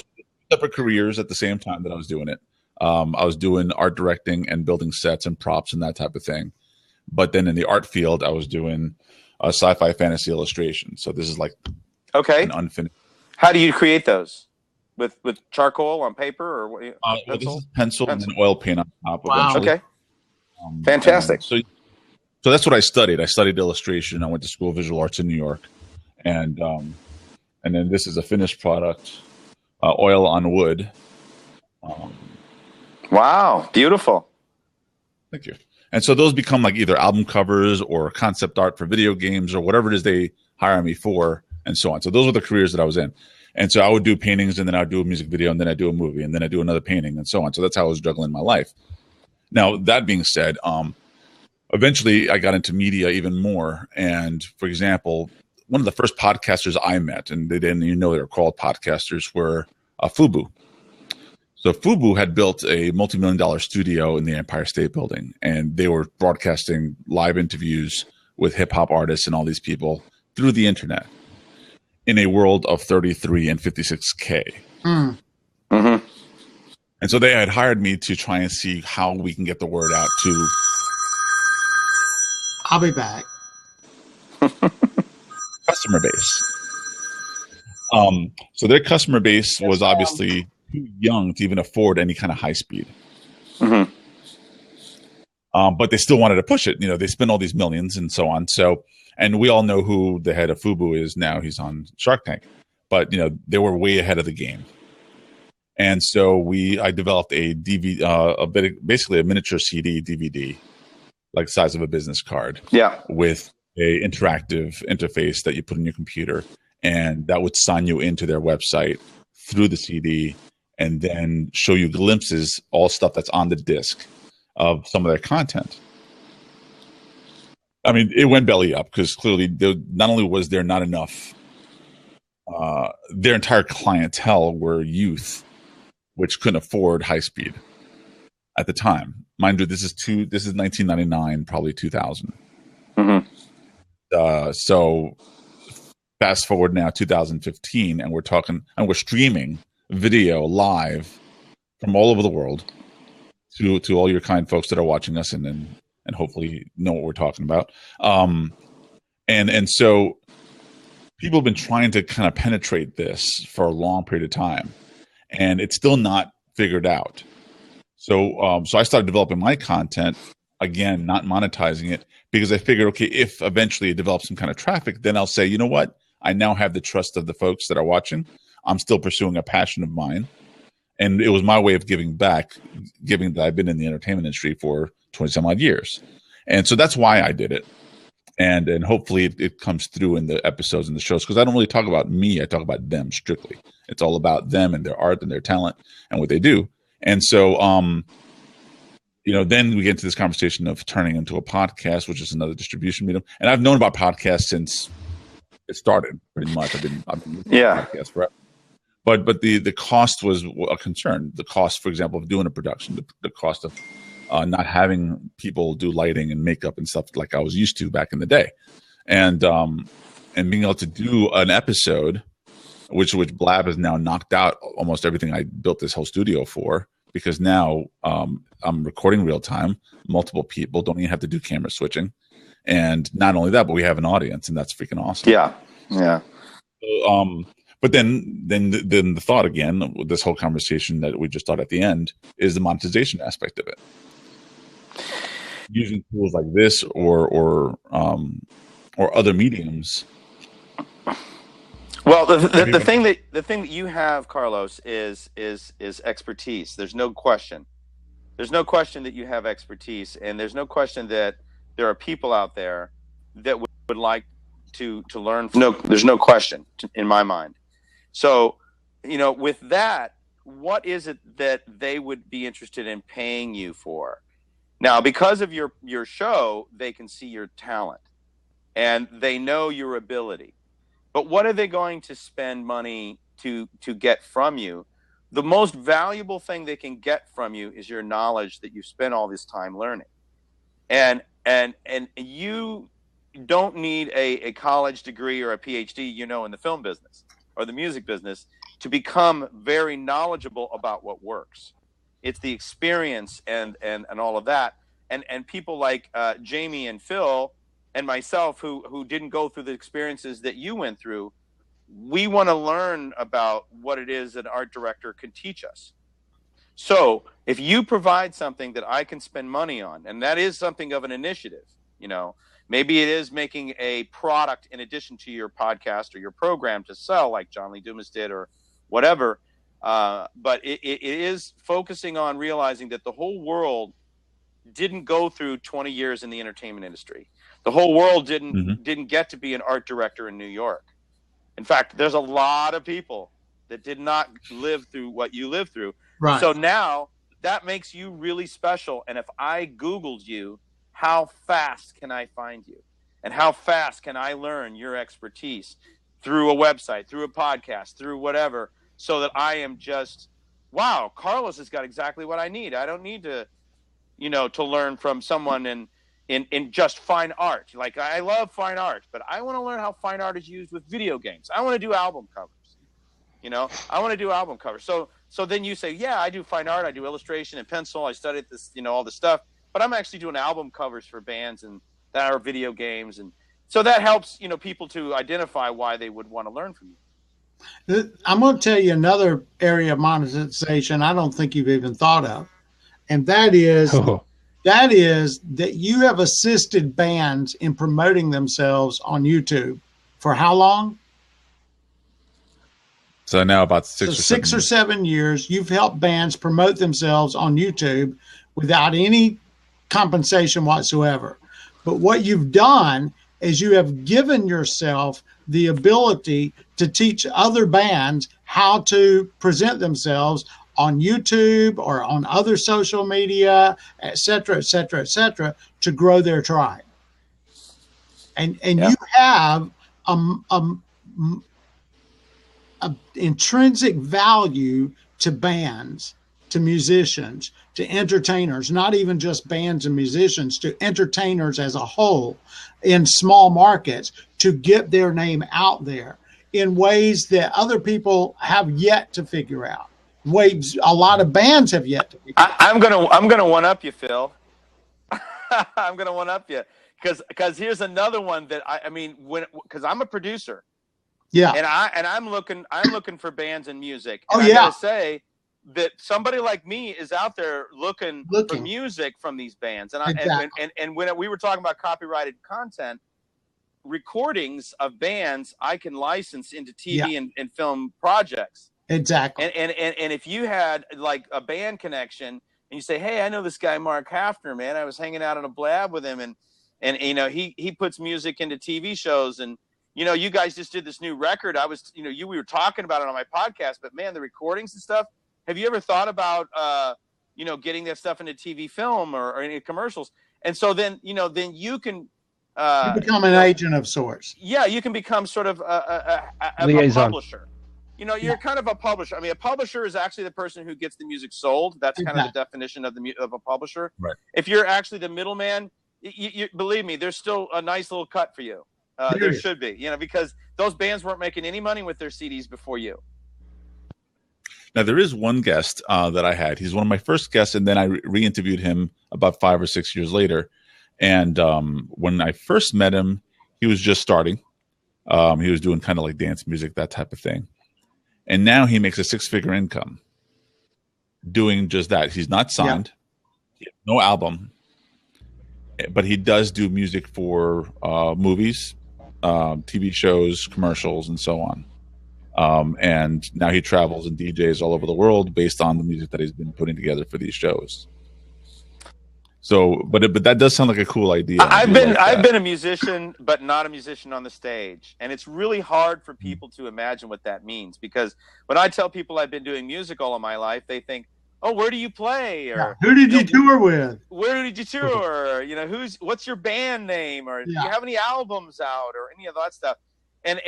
separate careers at the same time that I was doing it. I was doing art directing and building sets and props and that type of thing. But then in the art field, I was doing sci-fi fantasy illustration. So this is like an unfinished. How do you create those? With charcoal on paper or what? Well, this is pencil and then oil paint on top. Wow. Eventually. Okay. Fantastic. So that's what I studied. I studied illustration. I went to School of Visual Arts in New York, and then this is a finished product, oil on wood. Wow, beautiful. Thank you. And so those become like either album covers or concept art for video games or whatever it is they hire me for, and so on. So those were the careers that I was in. And so I would do paintings, and then I'd do a music video, and then I'd do a movie, and then I'd do another painting, and so on. So that's how I was juggling my life. Now, that being said, eventually I got into media even more. And for example, one of the first podcasters I met, and they didn't even know they were called podcasters, were Fubu. So Fubu had built a multi-million-dollar studio in the Empire State Building, and they were broadcasting live interviews with hip-hop artists and all these people through the internet in a world of 33 and 56K. Mm. Mm-hmm. And so they had hired me to try and see how we can get the word out to... I'll be back. customer base. So their customer base was obviously too young to even afford any kind of high speed. Mm-hmm. But they still wanted to push it. They spend all these millions and so on. So, and we all know who the head of Fubu is now. He's on Shark Tank. But, they were way ahead of the game. And so I developed a DVD, basically a miniature CD DVD, like the size of a business card. Yeah. With a interactive interface that you put in your computer, and that would sign you into their website through the CD, and then show you glimpses, all stuff that's on the disc of some of their content. I mean, it went belly up because clearly not only was there not enough, their entire clientele were youth, which couldn't afford high speed at the time. Mind you, this is 1999, probably 2000. Mm-hmm. So fast forward now 2015, and we're streaming video live from all over the world to all your kind folks that are watching us and hopefully know what we're talking about. And so people have been trying to kind of penetrate this for a long period of time, and it's still not figured out. So I started developing my content, again, not monetizing it, because I figured, okay, if eventually it develops some kind of traffic, then I'll say, you know what? I now have the trust of the folks that are watching. I'm still pursuing a passion of mine. And it was my way of giving back, given that I've been in the entertainment industry for 20 some odd years. And so that's why I did it. And hopefully it comes through in the episodes and the shows, because I don't really talk about me. I talk about them strictly. It's all about them and their art and their talent and what they do. And so, then we get into this conversation of turning into a podcast, which is another distribution medium. And I've known about podcasts since it started, pretty much. I've been using podcasts forever. But the cost was a concern. The cost, for example, of doing a production, the cost of not having people do lighting and makeup and stuff like I was used to back in the day, and being able to do an episode, which Blab has now knocked out almost everything I built this whole studio for, because now I'm recording real time, multiple people, don't even have to do camera switching, and not only that, but we have an audience, and that's freaking awesome. Yeah. So, but then the thought again, with this whole conversation that we just thought at the end, is the monetization aspect of it. Using tools like this or other mediums. Well, the thing that you have, Carlos, is expertise. There's no question. There's no question that you have expertise, and there's no question that there are people out there that would like to learn. There's no question in my mind. So, with that, what is it that they would be interested in paying you for? Now, because of your show, they can see your talent and they know your ability. But what are they going to spend money to get from you? The most valuable thing they can get from you is your knowledge that you've spent all this time learning. And you don't need a college degree or a PhD, in the film business or the music business to become very knowledgeable about what works. It's the experience and all of that. And people like Jamie and Phil and myself who didn't go through the experiences that you went through, we want to learn about what it is that an art director can teach us. So if you provide something that I can spend money on, and that is something of an initiative, maybe it is making a product in addition to your podcast or your program to sell, like John Lee Dumas did or whatever. But it is focusing on realizing that the whole world didn't go through 20 years in the entertainment industry. The whole world didn't get to be an art director in New York. In fact, there's a lot of people that did not live through what you lived through. Right. So now that makes you really special. And if I Googled you, how fast can I find you? And how fast can I learn your expertise through a website, through a podcast, through whatever, so that I am just, wow, Carlos has got exactly what I need. I don't need to, to learn from someone in just fine art. Like, I love fine art, but I want to learn how fine art is used with video games. I want to do album covers. I want to do album covers. So then you say, yeah, I do fine art. I do illustration and pencil. I studied this, all this stuff, but I'm actually doing album covers for bands and that are video games. And so that helps, people to identify why they would want to learn from you. I'm going to tell you another area of monetization I don't think you've even thought of. And that is that you have assisted bands in promoting themselves on YouTube. For how long? So now about So 6 or 7 years, you've helped bands promote themselves on YouTube without any compensation whatsoever. But what you've done is you have given yourself the ability to teach other bands how to present themselves on YouTube or on other social media, et cetera, et cetera, et cetera, to grow their tribe. And you have a intrinsic value to bands, to musicians, to entertainers, not even just bands and musicians, to entertainers as a whole in small markets, to get their name out there in ways that other people have yet to figure out. Ways a lot of bands have yet to figure out. I'm gonna one up you, Phil. I'm gonna one up you because here's another one that I mean because I'm a producer. Yeah. And I'm looking for bands and music. And I gotta say that somebody like me is out there looking for music from these bands. And and when we were talking about copyrighted content, recordings of bands I can license into TV and film projects. Exactly. And if you had like a band connection and you say, hey, I know this guy Mark Hafner, man. I was hanging out on a blab with him and you know he puts music into TV shows and you know, you guys just did this new record. We were talking about it on my podcast, but man, the recordings and stuff. Have you ever thought about, getting that stuff into TV film or any commercials? And so then you can you become an agent of sorts. Yeah, you can become sort of a publisher. You know, you're kind of a publisher. I mean, a publisher is actually the person who gets the music sold. That's kind of the definition of a publisher. Right. If you're actually the middleman, you believe me, there's still a nice little cut for you. There should be, because those bands weren't making any money with their CDs before you. Now, there is one guest that I had. He's one of my first guests, and then I re-interviewed him about 5 or 6 years later. And when I first met him, he was just starting. He was doing kind of like dance music, that type of thing. And now he makes a 6-figure income doing just that. He's not signed. He has no album. But he does do music for movies, TV shows, commercials, and so on. And now he travels and DJs all over the world based on the music that he's been putting together for these shows. So, but that does sound like a cool idea. I've been a musician, but not a musician on the stage, and it's really hard for people to imagine what that means. Because when I tell people I've been doing music all of my life, they think, "Oh, where do you play?" Or who did you tour with? Where did you tour? What's your band name? Or do you have any albums out or any of that stuff? And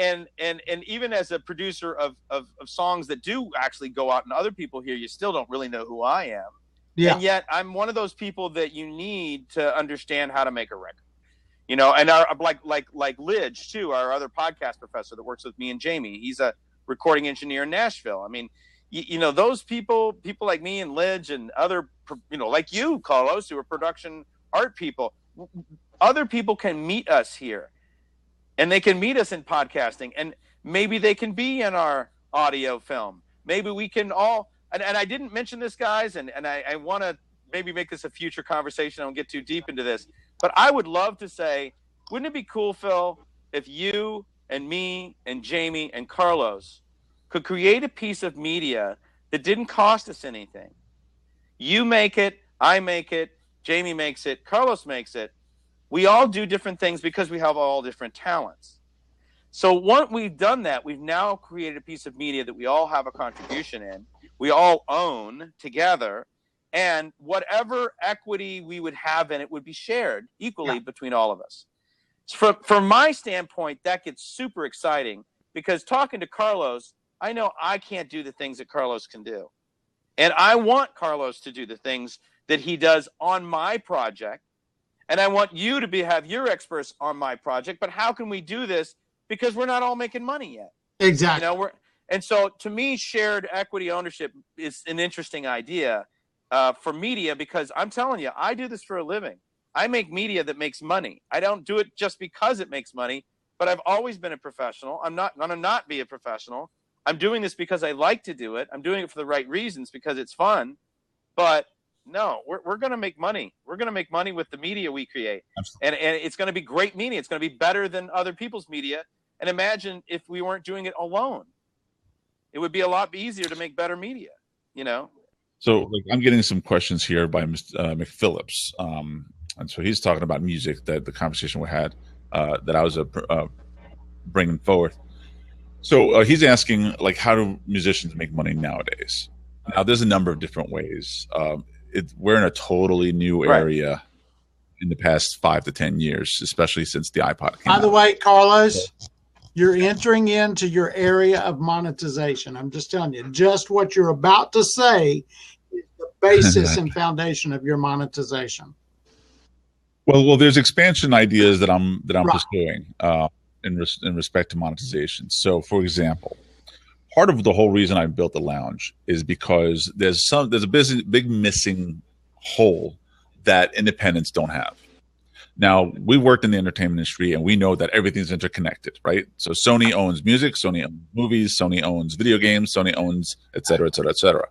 even as a producer of songs that do actually go out and other people hear, you still don't really know who I am. Yeah. And yet I'm one of those people that you need to understand how to make a record. And like Lidge too, our other podcast professor that works with me and Jamie. He's a recording engineer in Nashville. I mean, those people like me and Lidge and other, like you, Carlos, who are production art people, other people can meet us here and they can meet us in podcasting and maybe they can be in our audio film. Maybe we can all, and I didn't mention this, guys, and I want to maybe make this a future conversation. I won't get too deep into this, but I would love to say, wouldn't it be cool, Phil, if you and me and Jamie and Carlos could create a piece of media that didn't cost us anything? You make it, I make it, Jamie makes it, Carlos makes it. We all do different things because we have all different talents. So once we've done that, we've now created a piece of media that we all have a contribution in, we all own together, and whatever equity we would have in it would be shared equally between all of us. From my standpoint, that gets super exciting because talking to Carlos, I know I can't do the things that Carlos can do. And I want Carlos to do the things that he does on my project. And I want you to have your experts on my project. But how can we do this? Because we're not all making money yet. Exactly. And so to me, shared equity ownership is an interesting idea for media because I'm telling you, I do this for a living. I make media that makes money. I don't do it just because it makes money, but I've always been a professional. I'm not going to not be a professional. I'm doing this because I like to do it. I'm doing it for the right reasons because it's fun. But no, we're going to make money. We're going to make money with the media we create. And it's going to be great media. It's going to be better than other people's media. And imagine if we weren't doing it alone. It would be a lot easier to make better media, you know? So, like, I'm getting some questions here by Mr. McPhillips, and so he's talking about music, that the conversation we had, that I was bringing forward. So he's asking, like, how do musicians make money nowadays? Now, there's a number of different ways. We're in a totally new area in the past 5 to 10 years, especially since the iPod came out. By the way, Carlos, you're entering into your area of monetization. I'm just telling you, just what you're about to say is the basis and foundation of your monetization. Well, there's expansion ideas that I'm pursuing in respect to monetization. So, for example, part of the whole reason I built the lounge is because there's a big missing hole that independents don't have. Now, we worked in the entertainment industry, and we know that everything's interconnected, right? So Sony owns music, Sony owns movies, Sony owns video games, Sony owns et cetera, et cetera, et cetera.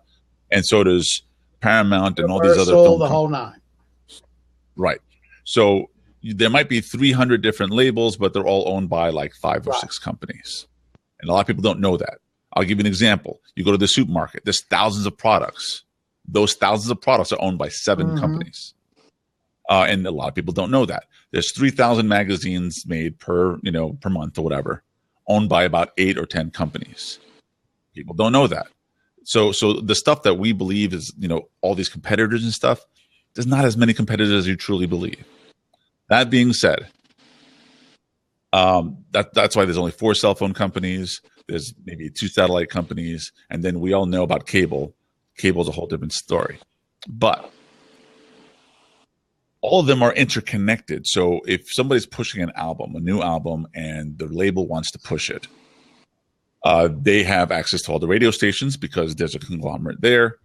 And so does Paramount and all these other film the whole nine. Right. So there might be 300 different labels, but they're all owned by like 5 or 6 companies. And a lot of people don't know that. I'll give you an example. You go to the supermarket, there's thousands of products. Those thousands of products are owned by 7 companies. And a lot of people don't know that. There's 3,000 magazines made per month or whatever, owned by about 8 or 10 companies. People don't know that. So the stuff that we believe is, all these competitors and stuff, there's not as many competitors as you truly believe. That being said, that's why there's only 4 cell phone companies. There's maybe 2 satellite companies. And then we all know about cable. Cable's a whole different story. But all of them are interconnected. So if somebody's pushing an album, a new album, and the label wants to push it, they have access to all the radio stations because there's a conglomerate there.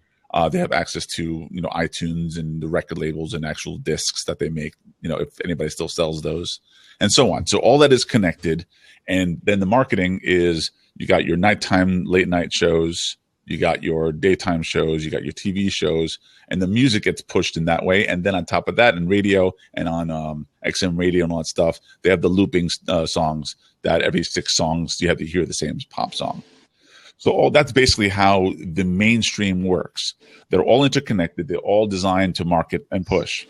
They have access to iTunes and the record labels and actual discs that they make, if anybody still sells those, and so on. So all that is connected. And then the marketing is, you got your nighttime, late night shows, you got your daytime shows, you got your TV shows, and the music gets pushed in that way. And then on top of that, in radio and on XM radio and all that stuff, they have the looping songs that every 6 songs you have to hear the same pop song. So that's basically how the mainstream works. They're all interconnected. They're all designed to market and push.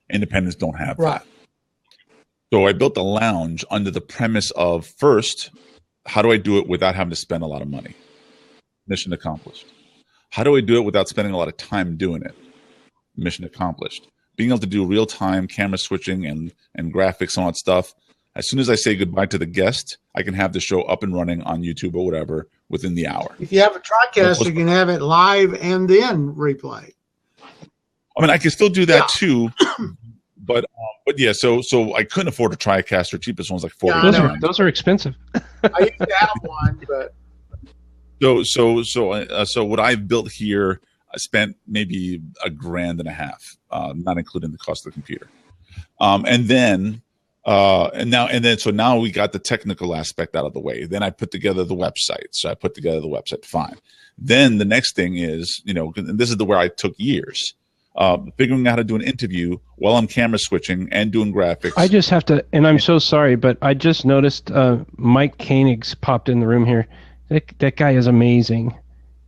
Independents don't have that. So I built the lounge under the premise of, first, how do I do it without having to spend a lot of money? Mission accomplished. How do I do it without spending a lot of time doing it? Mission accomplished. Being able to do real-time camera switching and graphics and all that stuff. As soon as I say goodbye to the guest, I can have the show up and running on YouTube or whatever within the hour. If you have a TriCast, you can have it live and then replay. I mean, I can still do that too, but yeah. So I couldn't afford a TriCast. Or cheapest one's like $40. Those are expensive. I used to have one, but so what I've built here, I spent maybe $1,500, not including the cost of the computer, so now we got the technical aspect out of the way. Then I put together the website. Fine. Then the next thing is, and this is where I took years, figuring out how to do an interview while I'm camera switching and doing graphics. I just have to, and I'm so sorry, but I just noticed Mike Koenig's popped in the room here. That guy is amazing.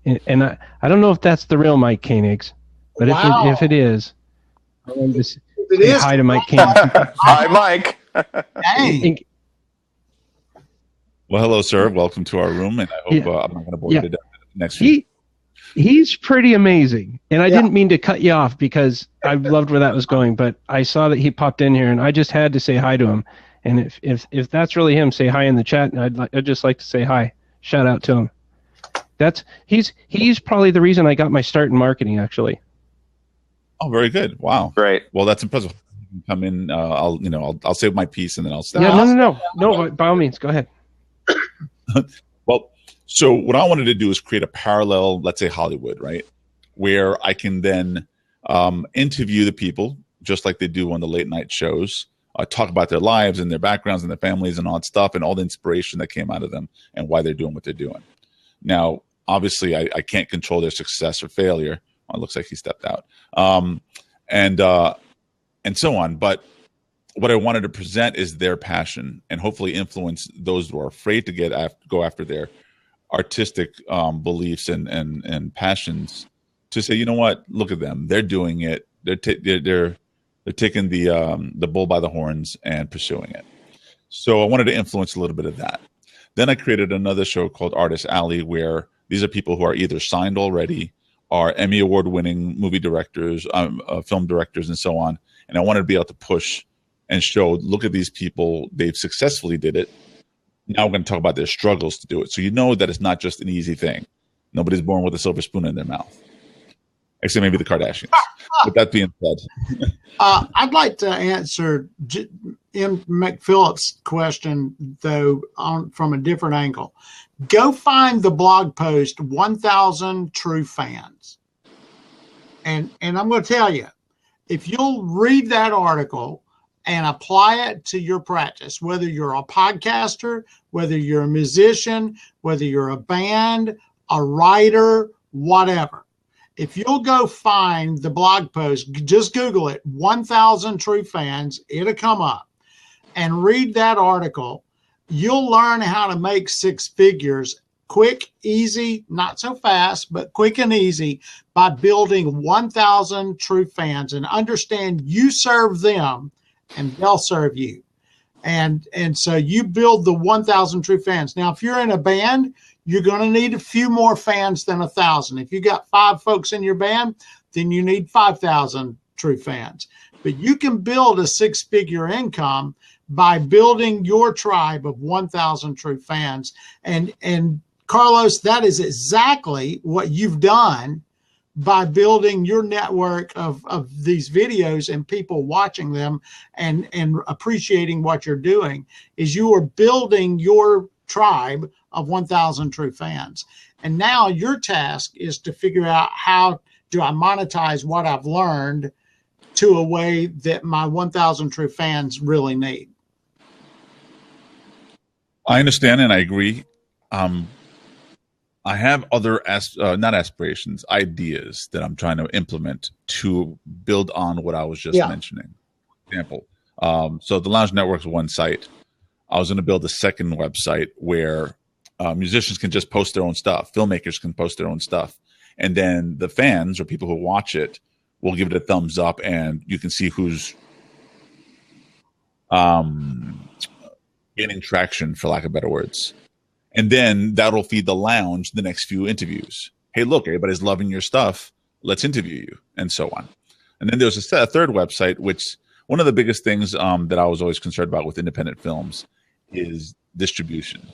And I don't know if that's the real Mike Koenig's, but if it is, I want to say hi to Mike Koenig. Hi, Mike. Hey. Well, hello, sir. Welcome to our room, and I hope I'm not going to bore you to death next week. He's pretty amazing, and I didn't mean to cut you off because I loved where that was going, but I saw that he popped in here, and I just had to say hi to him. And if that's really him, say hi in the chat, and I'd just like to say hi. Shout out to him. He's probably the reason I got my start in marketing, actually. Oh, very good. Wow. Great. Well, that's impressive. Come in. I'll say my piece and then I'll stop. Yeah, no. By all means, go ahead. Well, so what I wanted to do is create a parallel, let's say Hollywood, right, where I can then interview the people just like they do on the late night shows, talk about their lives and their backgrounds and their families and all that stuff and all the inspiration that came out of them and why they're doing what they're doing. Now, obviously, I can't control their success or failure. Well, it looks like he stepped out. And so on. But what I wanted to present is their passion and hopefully influence those who are afraid to go after their artistic beliefs and passions to say, you know what, look at them, they're doing it, they're taking the bull by the horns and pursuing it. So I wanted to influence a little bit of that. Then I created another show called Artist Alley, where these are people who are either signed already, are Emmy award-winning movie directors, film directors, and so on. And I wanted to be able to push and show, look at these people, they've successfully did it. Now we're going to talk about their struggles to do it. So you know that it's not just an easy thing. Nobody's born with a silver spoon in their mouth, except maybe the Kardashians. With that being said, I'd like to answer M. McPhillips' question, though, from a different angle. Go find the blog post, 1,000 True Fans. And I'm going to tell you, if you'll read that article and apply it to your practice, whether you're a podcaster, whether you're a musician, whether you're a band, a writer, whatever. If you'll go find the blog post, just Google it, 1,000 True Fans, it'll come up, and read that article. You'll learn how to make six figures quick, easy, not so fast, but quick and easy by building 1,000 True Fans, and understand you serve them and they'll serve you. And so you build the 1,000 True Fans. Now, if you're in a band, you're going to need a few more fans than 1,000. If you got 5 folks in your band, then you need 5,000 True Fans. But you can build a six-figure income by building your tribe of 1,000 True Fans. And Carlos, that is exactly what you've done by building your network of these videos and people watching them and appreciating what you're doing. Is you are building your tribe of 1,000 True Fans. And now your task is to figure out, how do I monetize what I've learned to a way that my 1,000 True Fans really need? I understand and I agree. I have other not aspirations, ideas that I'm trying to implement to build on what I was just mentioning. For example, so the Lounge Network is one site. I was going to build a second website where musicians can just post their own stuff, filmmakers can post their own stuff, and then the fans or people who watch it will give it a thumbs up, and you can see who's gaining traction, for lack of better words. And then that'll feed the Lounge the next few interviews. Hey, look, everybody's loving your stuff. Let's interview you, and so on. And then there's a third website, which one of the biggest things that I was always concerned about with independent films is distribution.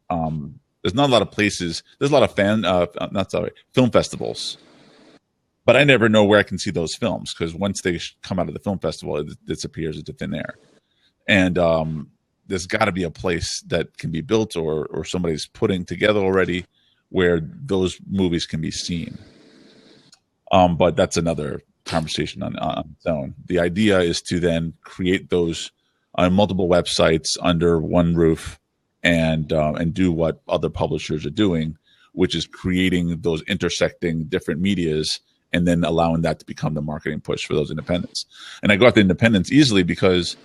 There's not a lot of places. There's a lot of film festivals, but I never know where I can see those films, because once they come out of the film festival, it disappears into thin air. And there's got to be a place that can be built or somebody's putting together already where those movies can be seen. But that's another conversation on its own. The idea is to then create those multiple websites under one roof and do what other publishers are doing, which is creating those intersecting different medias and then allowing that to become the marketing push for those independents. And I go after independents easily because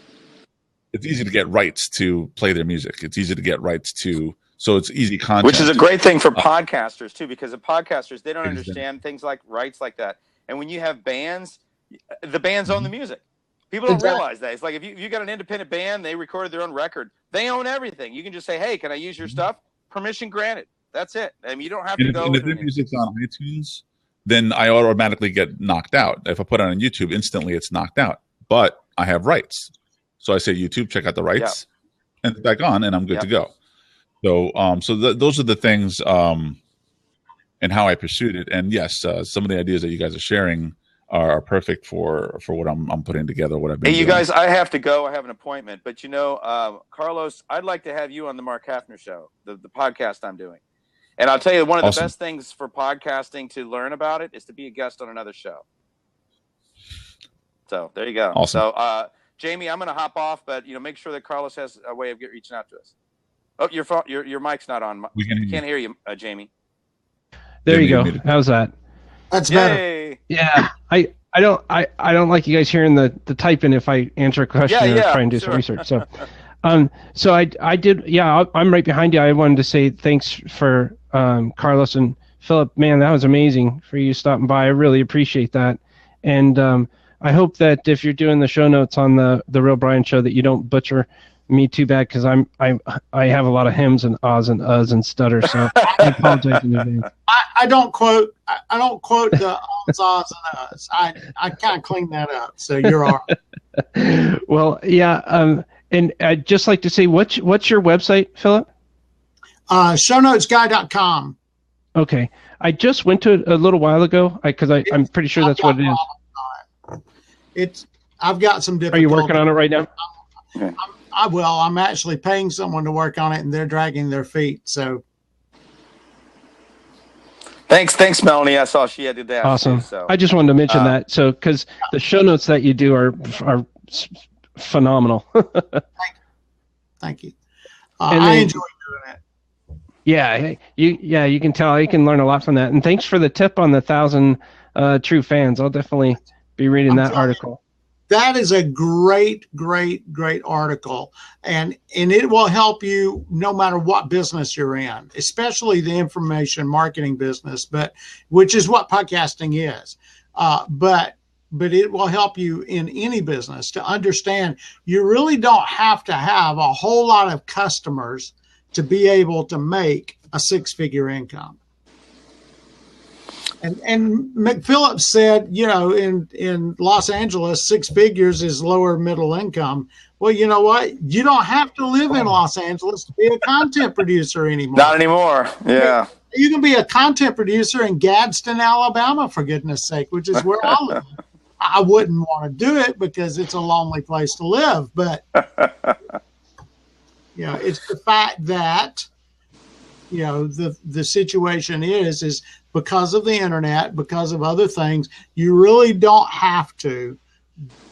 it's easy to get rights to play their music. It's easy to get rights to, so it's easy content. Which is a great thing for podcasters too, because the podcasters, they don't understand things like rights like that. And when you have bands, the bands own the music. People don't realize that. It's like if you got an independent band, they recorded their own record, they own everything. You can just say, hey, can I use your stuff? Permission granted. That's it. I mean, you don't have to go. And if the music's on iTunes, then I automatically get knocked out. If I put it on YouTube, instantly it's knocked out. But I have rights. So I say, YouTube, check out the rights, and it's back on, and I'm good to go. So, those are the things, and how I pursued it. And yes, some of the ideas that you guys are sharing are perfect for what I'm putting together. What I've been. Hey, you doing. guys, I have to go. I have an appointment, but Carlos, I'd like to have you on the Mark Hafner Show, the podcast I'm doing. And I'll tell you, one of the best things for podcasting to learn about it is to be a guest on another show. So there you go. Awesome. So. Jamie, I'm going to hop off, but make sure that Carlos has a way of reaching out to us. Oh, your mic's not on. We can't hear you, Jamie. There you go. How's that? That's better. Yeah, I don't like you guys hearing the typing if I answer a question or try and do some research. So, So I did, yeah, I'm right behind you. I wanted to say thanks for Carlos and Philip. Man, that was amazing for you stopping by. I really appreciate that. And I hope that if you're doing the show notes on the Real Brian Show, that you don't butcher me too bad, because I have a lot of hems and ahs and uhs and stutters. So I apologize in advance. I don't quote the ums, ahs, and uhs. I kind of clean that up. So you're all right. Well, yeah. And I'd just like to say, what's your website, Philip? Shownotesguy.com. Okay. I just went to it a little while ago because I'm pretty sure that's what it is. I've got some different. Are you working on it right now? I'm actually paying someone to work on it, and they're dragging their feet. So, Thanks, Melanie. I saw she had to that. Awesome. Too, so. I just wanted to mention that. So, because the show notes that you do are phenomenal. Thank you. And I then- enjoy doing it. Yeah, you can tell you can learn a lot from that. And thanks for the tip on the 1,000 true fans. I'll definitely be reading that article. That is a great article, and it will help you no matter what business you're in, especially the information marketing business, which is what podcasting is. But it will help you in any business to understand you really don't have to have a whole lot of customers to be able to make a six-figure income. And McPhillips said, in Los Angeles, 6 figures is lower middle income. Well, you know what? You don't have to live in Los Angeles to be a content producer anymore. Not anymore. Yeah. You can be a content producer in Gadsden, Alabama, for goodness sake, which is where I live. I wouldn't want to do it because it's a lonely place to live. But, it's the fact that, the situation is because of the internet, because of other things, you really don't have to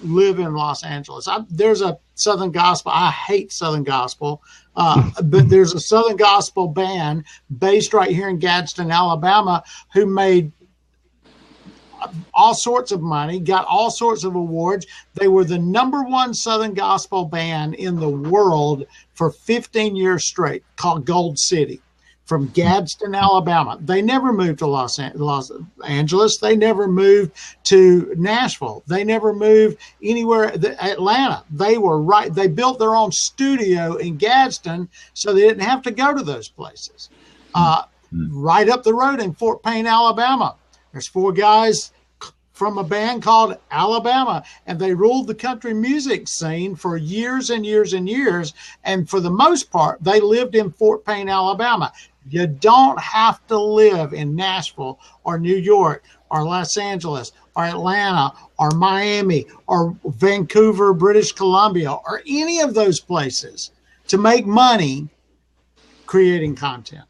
live in Los Angeles. There's a Southern Gospel. I hate Southern Gospel, but there's a Southern Gospel band based right here in Gadsden, Alabama, who made all sorts of money, got all sorts of awards. They were the #1 Southern Gospel band in the world for 15 years straight, called Gold City, from Gadsden, Alabama. They never moved to Los Angeles. They never moved to Nashville. They never moved anywhere. Atlanta. They built their own studio in Gadsden, so they didn't have to go to those places. Right up the road in Fort Payne, Alabama, there's 4 guys from a band called Alabama, and they ruled the country music scene for years and years and years. And for the most part, they lived in Fort Payne, Alabama. You don't have to live in Nashville or New York or Los Angeles or Atlanta or Miami or Vancouver, British Columbia, or any of those places to make money creating content.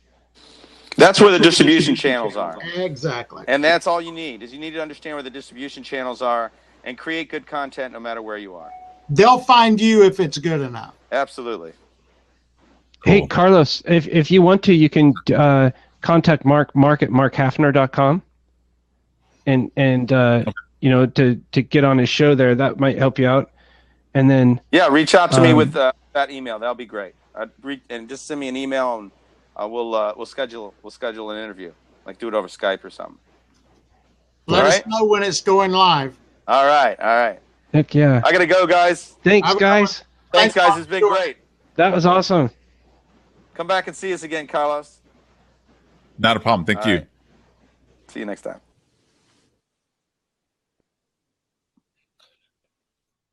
That's where the distribution channels are. Exactly. And that's all you need, is you need to understand where the distribution channels are and create good content no matter where you are. They'll find you if it's good enough. Absolutely. Hey, Carlos, if you want to, you can contact Mark at markhafner.com and to get on his show there. That might help you out. And then reach out to me with that email. That'll be great. And just send me an email, and we'll schedule an interview, like do it over Skype or something. Let us know when it's going live. All right. Heck yeah. I gotta go, guys. Thanks, guys. Thanks, guys. It's been great. That was awesome. Come back and see us again, Carlos. Not a problem. Thank you. Right. See you next time.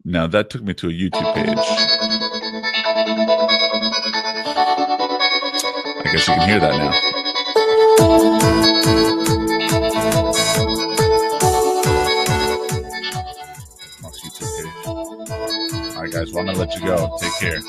Now that took me to a YouTube page. I guess you can hear that now. Mark's YouTube page. All right, guys. Well, I'm gonna let you go. Take care.